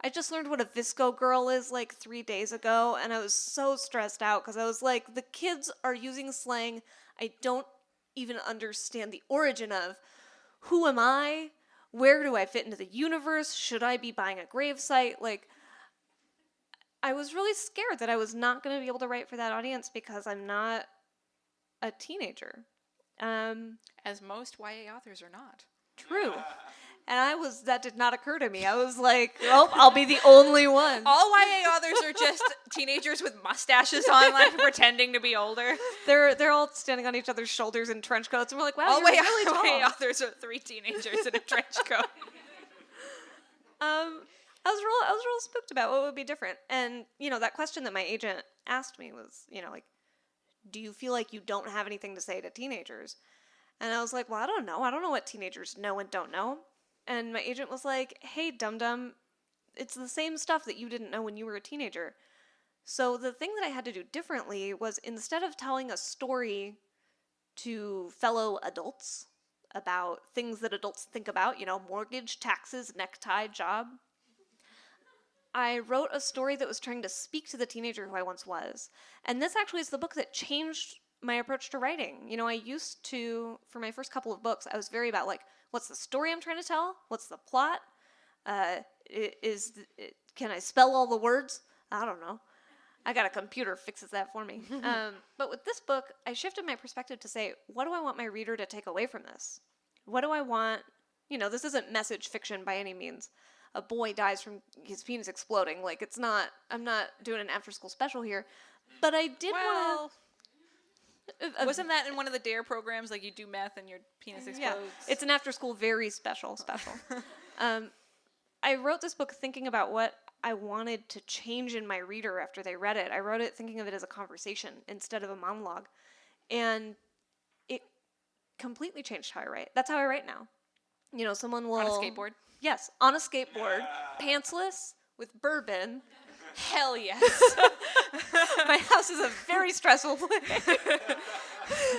I just learned what a Visco girl is like 3 days ago, and I was so stressed out because I was like, the kids are using slang I don't even understand the origin of. Who am I? Where do I fit into the universe? Should I be buying a gravesite? Like, I was really scared that I was not going to be able to write for that audience because I'm not a teenager. As most YA authors are not. True. And that did not occur to me. I was like, oh, I'll be the only one. All YA authors are just teenagers with mustaches on, like pretending to be older. They're all standing on each other's shoulders in trench coats, and we're like, wow, All you're really tall. YA authors are 3 teenagers in a trench coat. I was real spooked about what would be different. And, that question that my agent asked me was, like, do you feel like you don't have anything to say to teenagers? And I was like, well, I don't know. I don't know what teenagers know and don't know. And my agent was like, hey, dum-dum, it's the same stuff that you didn't know when you were a teenager. So the thing that I had to do differently was, instead of telling a story to fellow adults about things that adults think about, mortgage, taxes, necktie, job, I wrote a story that was trying to speak to the teenager who I once was. And this actually is the book that changed my approach to writing. I used to, for my first couple of books, I was very about like, what's the story I'm trying to tell? What's the plot? Can I spell all the words? I don't know. I got a computer fixes that for me. But with this book, I shifted my perspective to say, what do I want my reader to take away from this? What do I want? This isn't message fiction by any means. A boy dies from his penis exploding. Like, it's not, I'm not doing an after-school special here. But I did want to... Wasn't that in one of the DARE programs? Like, you do meth and your penis explodes? Yeah, it's an after-school very special. I wrote this book thinking about what I wanted to change in my reader after they read it. I wrote it thinking of it as a conversation instead of a monologue. And it completely changed how I write. That's how I write now. Someone will... On a skateboard? Yes, on a skateboard, pantsless, with bourbon, Hell yes. My house is a very stressful place.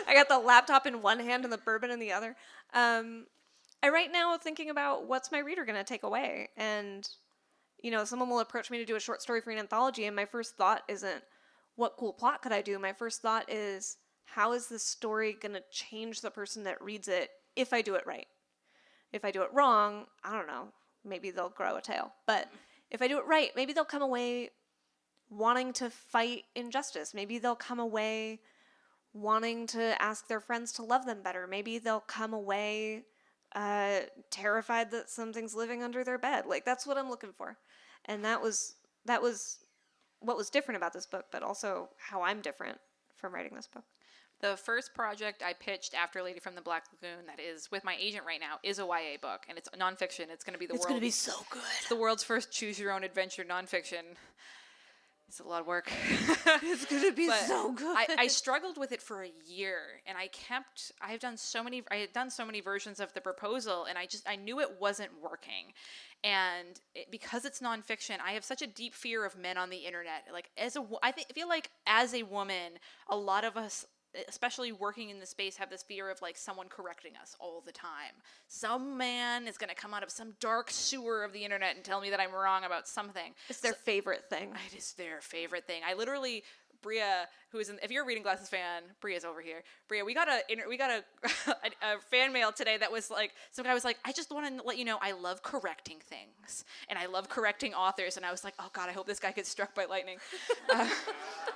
I got the laptop in one hand and the bourbon in the other. I right now thinking about what's my reader going to take away. And, someone will approach me to do a short story for an anthology, and my first thought isn't, what cool plot could I do? My first thought is, how is this story going to change the person that reads it if I do it right? If I do it wrong, I don't know, maybe they'll grow a tail. But if I do it right, maybe they'll come away wanting to fight injustice. Maybe they'll come away wanting to ask their friends to love them better. Maybe they'll come away terrified that something's living under their bed. Like, that's what I'm looking for. And that was what was different about this book, but also how I'm different from writing this book. The first project I pitched after Lady from the Black Lagoon, that is with my agent right now, is a YA book, and it's nonfiction. It's going to be It's going to be so good. the world's first choose-your-own-adventure nonfiction. It's a lot of work. It's going to be so good. I struggled with it for a year, and I had done so many versions of the proposal, and I knew it wasn't working. And because it's nonfiction, I have such a deep fear of men on the internet. Like, I feel like as a woman, a lot of us, especially working in the space, have this fear of like someone correcting us all the time. Some man is going to come out of some dark sewer of the internet and tell me that I'm wrong about something. It's their favorite thing. It is their favorite thing. I literally, Bria, if you're a Reading Glasses fan, Bria's over here. Bria, we got a fan mail today that was like, some guy was like, I just want to let you know I love correcting things and I love correcting authors. And I was like, oh God, I hope this guy gets struck by lightning.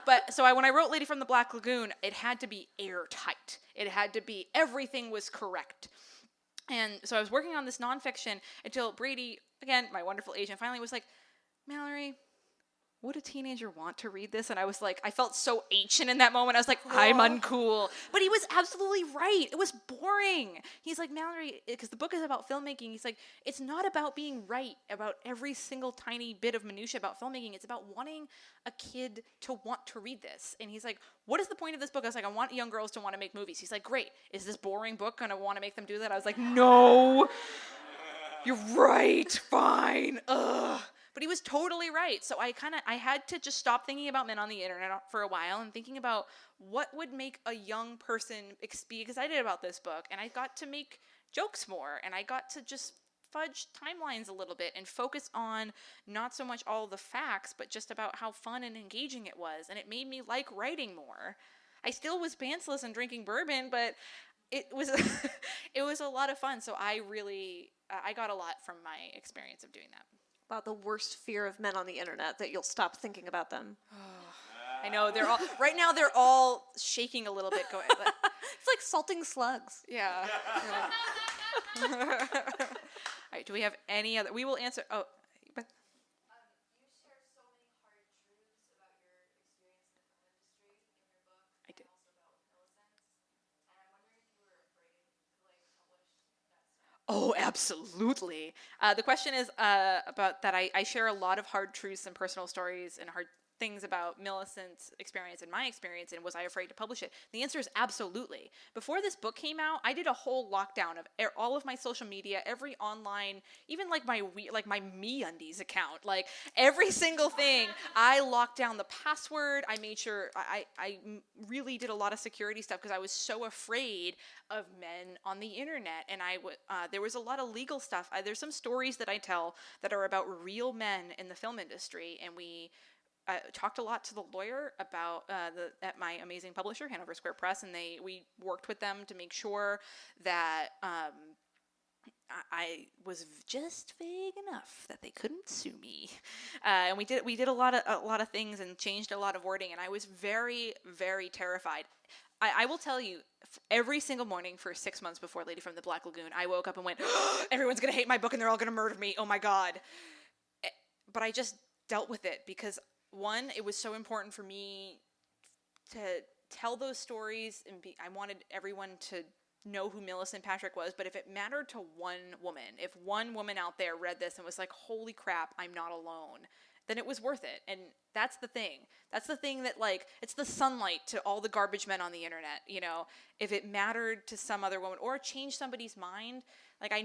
But so when I wrote Lady from the Black Lagoon, it had to be airtight. It had to be, everything was correct. And so I was working on this nonfiction until Brady, again, my wonderful agent, finally was like, Mallory, would a teenager want to read this? And I was like, I felt so ancient in that moment. I was like, I'm uncool. But he was absolutely right. It was boring. He's like, Mallory, because the book is about filmmaking. He's like, it's not about being right about every single tiny bit of minutia about filmmaking. It's about wanting a kid to want to read this. And he's like, what is the point of this book? I was like, I want young girls to want to make movies. He's like, great. Is this boring book going to want to make them do that? I was like, no. You're right. Fine. Ugh. But he was totally right. So I had to just stop thinking about men on the internet for a while and thinking about what would make a young person be excited about this book. And I got to make jokes more, and I got to just fudge timelines a little bit and focus on not so much all the facts, but just about how fun and engaging it was. And it made me like writing more. I still was pantsless and drinking bourbon, but it was it was a lot of fun. So I got a lot from my experience of doing that. About the worst fear of men on the internet, that you'll stop thinking about them. I know, right now they're all shaking a little bit going. It's like salting slugs. Yeah. All right, do we have any other? We will answer. Oh, but. You share so many hard truths about your experience in the film industry in your book, I did. and also about Millicent. And I'm wondering if you were afraid to publish that stuff. Oh, absolutely. The question is about that I share a lot of hard truths and personal stories and hard things about Millicent's experience and my experience, and was I afraid to publish it? The answer is absolutely. Before this book came out, I did a whole lockdown of all of my social media, every online, even like my MeUndies account, like every single thing. I locked down the password. I made sure I really did a lot of security stuff because I was so afraid of men on the internet, and there was a lot of legal stuff. There's some stories that I tell that are about real men in the film industry, and we talked a lot to the lawyer about at my amazing publisher, Hanover Square Press, and we worked with them to make sure that I was just vague enough that they couldn't sue me, and we did a lot of things and changed a lot of wording, and I was very, very terrified. I will tell you, every single morning for 6 months before Lady from the Black Lagoon, I woke up and went, oh, everyone's gonna hate my book and they're all gonna murder me. Oh my God! But I just dealt with it because, one, it was so important for me to tell those stories, and I wanted everyone to know who Millicent Patrick was. But if it mattered to one woman, if one woman out there read this and was like, holy crap, I'm not alone, then it was worth it. And that's the thing. That's the thing that, like, it's the sunlight to all the garbage men on the internet, you know. If it mattered to some other woman or changed somebody's mind, like, I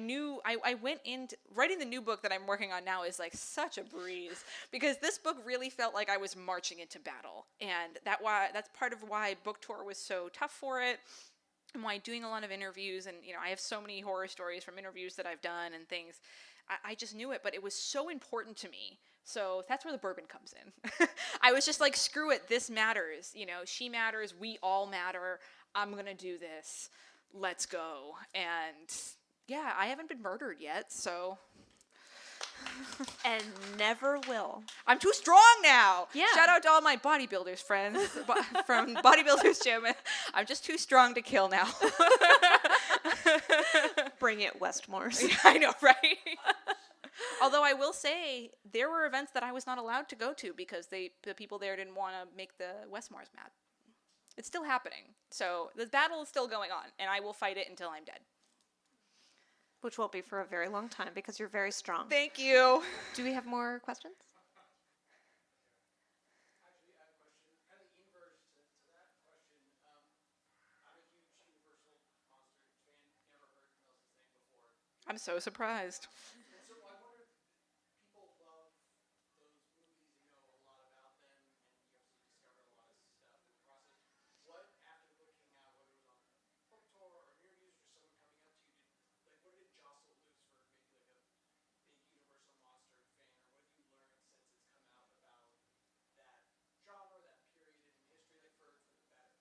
went into writing the new book that I'm working on now is like such a breeze, because this book really felt like I was marching into battle. And that's part of why book tour was so tough for it, and why doing a lot of interviews, and, you know, I have so many horror stories from interviews that I've done and things. I just knew it, but it was so important to me. So that's where the bourbon comes in. I was just like, screw it, this matters. You know, she matters, we all matter. I'm going to do this. Let's go. And yeah, I haven't been murdered yet, so. And never will. I'm too strong now. Yeah. Shout out to all my bodybuilders friends from Bodybuilders Gym. I'm just too strong to kill now. Bring it, Westmores. Yeah, I know, right? Although I will say, there were events that I was not allowed to go to because the people there didn't want to make the Westmores mad. It's still happening. So the battle is still going on, and I will fight it until I'm dead. Which won't be for a very long time because you're very strong. Thank you. Do we have more questions? Actually, I have a question, kind of the inverse to that question. I'm a huge Universal Monster fan. Never heard Melissa's name before. I'm so surprised. And so I wonder if people love those movies and know a lot about them, and you obviously discovered a lot of stuff in the process. What, after the book came out, whether it was on a book tour or interviews or just someone coming up to you, what did it jostle loose for maybe like a big Universal Monster fan, or what have you learned since it's come out about that genre, that period in history, like for the better?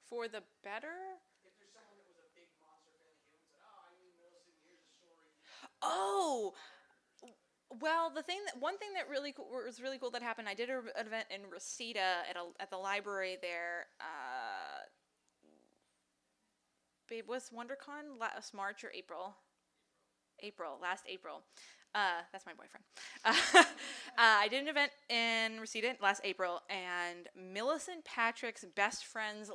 For the better? If there's someone that was a big monster fan that came and said, "Oh, I knew Millicent, here's a story." Oh, well, one thing that was really cool that happened. I did an event in Reseda at the library there. Babe, was WonderCon last March or April? Last April. That's my boyfriend. I did an event in Reseda last April, and Millicent Patrick's best friend's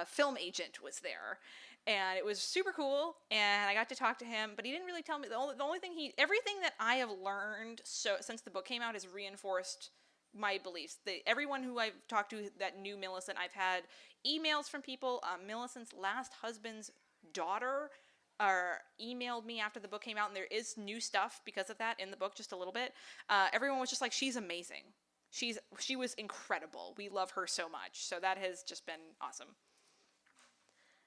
film agent was there. And it was super cool, and I got to talk to him, but he didn't really tell me. The only thing everything that I have learned since the book came out has reinforced my beliefs. Everyone who I've talked to that knew Millicent, I've had emails from people. Millicent's last husband's daughter emailed me after the book came out, and there is new stuff because of that in the book, just a little bit. Everyone was just like, she's amazing. She was incredible. We love her so much. So that has just been awesome.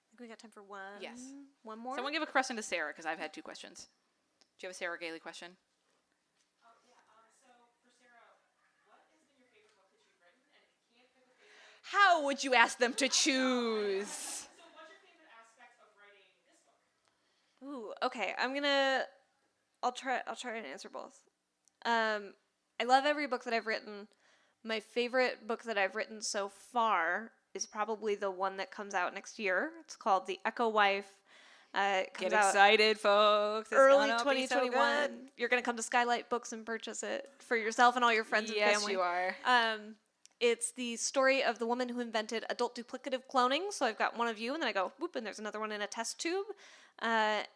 I think we got time for one. Yes. One more? Someone give a question to Sarah, because I've had 2 questions. Do you have a Sarah Gailey question? So for Sarah, what has been your favorite book that you've written? And if you can't pick a favorite, How would you ask them to choose? so what's your favorite aspect of writing this book? Ooh, okay. I'll try and answer both. I love every book that I've written. My favorite book that I've written so far is probably the one that comes out next year. It's called The Echo Wife. It comes Get out excited, folks. It's early gonna be so 2021. good. You're going to come to Skylight Books and purchase it for yourself and all your friends and Yes, family. you are. It's the story of the woman who invented adult duplicative cloning. So I've got one of you, and then I go, whoop, and there's another one in a test tube. And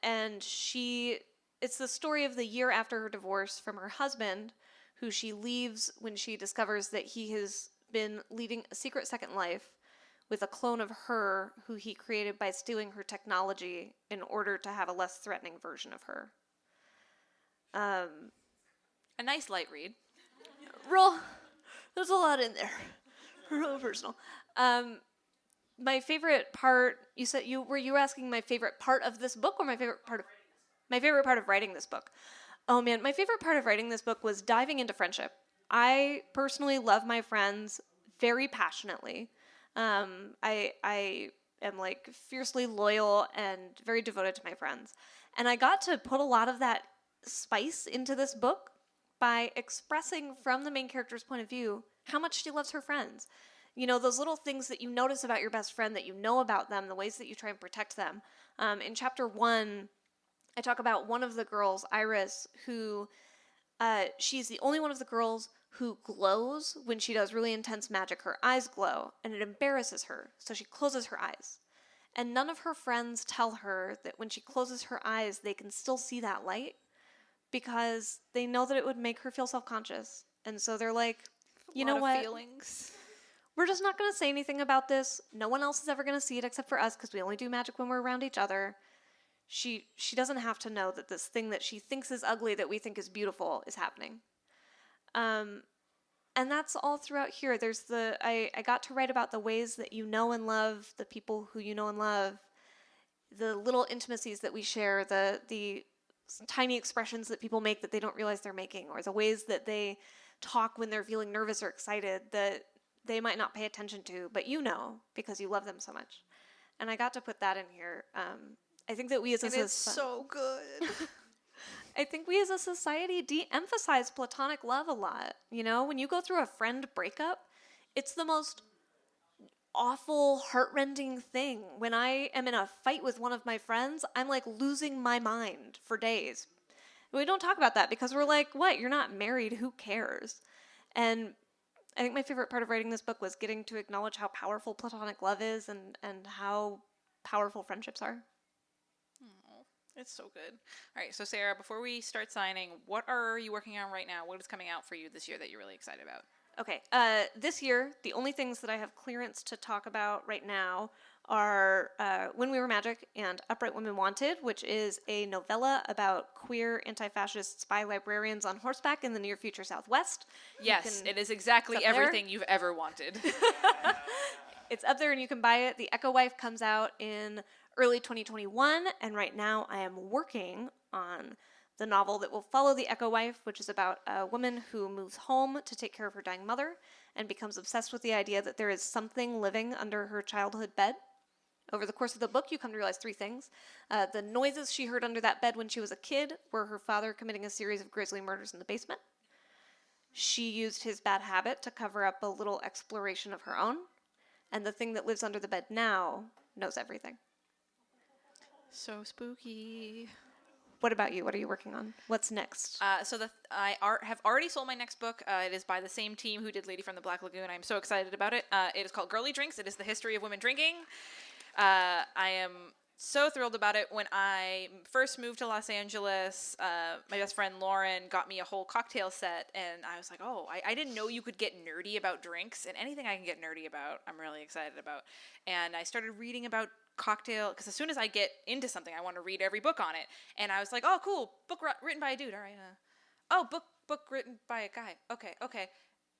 it's the story of the year after her divorce from her husband, who she leaves when she discovers that he has been leading a secret second life with a clone of her who he created by stealing her technology in order to have a less threatening version of her. A nice light read. There's a lot in there. Real personal. My favorite part, were you asking my favorite part of this book or my favorite part of writing this book? Oh man, my favorite part of writing this book was diving into friendship. I personally love my friends very passionately. I am like fiercely loyal and very devoted to my friends. And I got to put a lot of that spice into this book by expressing from the main character's point of view how much she loves her friends. You know, those little things that you notice about your best friend, that you know about them, the ways that you try and protect them. In chapter 1, I talk about one of the girls, Iris, who she's the only one of the girls who glows when she does really intense magic. Her eyes glow, and it embarrasses her, so she closes her eyes. And none of her friends tell her that when she closes her eyes, they can still see that light, because they know that it would make her feel self-conscious, And so they're like, you Lot know of what? Feelings. We're just not going to say anything about this. No one else is ever going to see it except for us because we only do magic when we're around each other. She doesn't have to know that this thing that she thinks is ugly that we think is beautiful is happening. And that's all throughout here. There's I got to write about the ways that you know and love the people who you know and love, the little intimacies that we share, the tiny expressions that people make that they don't realize they're making, or the ways that they talk when they're feeling nervous or excited that they might not pay attention to, but you know because you love them so much. And I got to put that in here. I think that we as a And it's so good. I think we as a society de-emphasize platonic love a lot. You know, when you go through a friend breakup, it's the most awful, heartrending thing. When I am in a fight with one of my friends, I'm like losing my mind for days. We don't talk about that because we're like, what? You're not married. Who cares? And I think my favorite part of writing this book was getting to acknowledge how powerful platonic love is and how powerful friendships are. It's so good. All right, so Sarah, before we start signing, what are you working on right now? What is coming out for you this year that you're really excited about? Okay, this year, the only things that I have clearance to talk about right now are When We Were Magic and Upright Women Wanted, which is a novella about queer anti-fascist spy librarians on horseback in the near future Southwest. Yes, it is exactly it's up there. everything you've ever wanted. It's up there and you can buy it. The Echo Wife comes out in early 2021, and right now I am working on the novel that will follow The Echo Wife, which is about a woman who moves home to take care of her dying mother and becomes obsessed with the idea that there is something living under her childhood bed. Over the course of the book, you come to realize three things. The noises she heard under that bed when she was a kid were her father committing a series of grisly murders in the basement. She used his bad habit to cover up a little exploration of her own. And the thing that lives under the bed now knows everything. So spooky. What about you? What are you working on? What's next? I have already sold my next book. It is by the same team who did Lady from the Black Lagoon. I'm so excited about it. It is called Girly Drinks. It is the history of women drinking. I am so thrilled about it. When I first moved to Los Angeles, my best friend Lauren got me a whole cocktail set, and I was like, oh, I didn't know you could get nerdy about drinks, and anything I can get nerdy about, I'm really excited about. And I started reading about cocktail, because as soon as I get into something, I want to read every book on it. And I was like, oh, cool, book written by a dude, all right. Oh, book written by a guy, okay.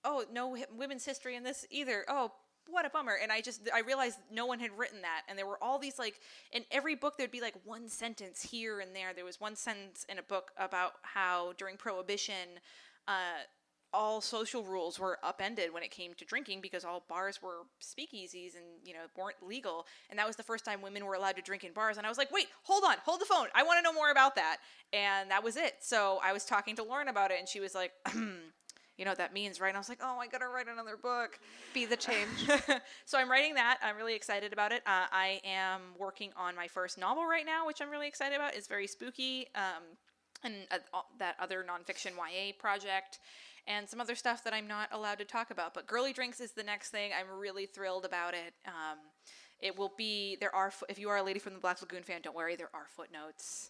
Oh, no women's history in this either. Oh, what a bummer. And I realized no one had written that. And there were all these, like, in every book there'd be like one sentence here and there. There was one sentence in a book about how during Prohibition, all social rules were upended when it came to drinking because all bars were speakeasies and, weren't legal. And that was the first time women were allowed to drink in bars. And I was like, wait, hold the phone. I want to know more about that. And that was it. So I was talking to Lauren about it, and she was like, you know what that means, right? And I was like, oh, I got to write another book. Be the change. So I'm writing that. I'm really excited about it. I am working on my first novel right now, which I'm really excited about. It's very spooky. And that other nonfiction YA project, and some other stuff that I'm not allowed to talk about. But Girly Drinks is the next thing. I'm really thrilled about it. It will be, if you are a Lady from the Black Lagoon fan, don't worry, there are footnotes.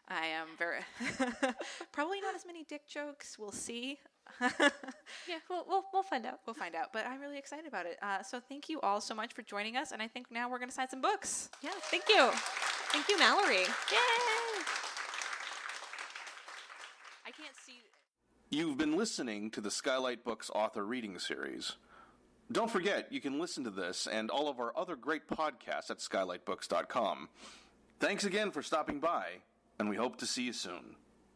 I am very, probably not as many dick jokes. We'll see. Yeah, we'll find out. We'll find out. But I'm really excited about it. So thank you all so much for joining us. And I think now we're going to sign some books. Yeah, thank you. Thank you, Mallory. Yay! I can't see. You've been listening to the Skylight Books author reading series. Don't forget, you can listen to this and all of our other great podcasts at skylightbooks.com. Thanks again for stopping by, and we hope to see you soon.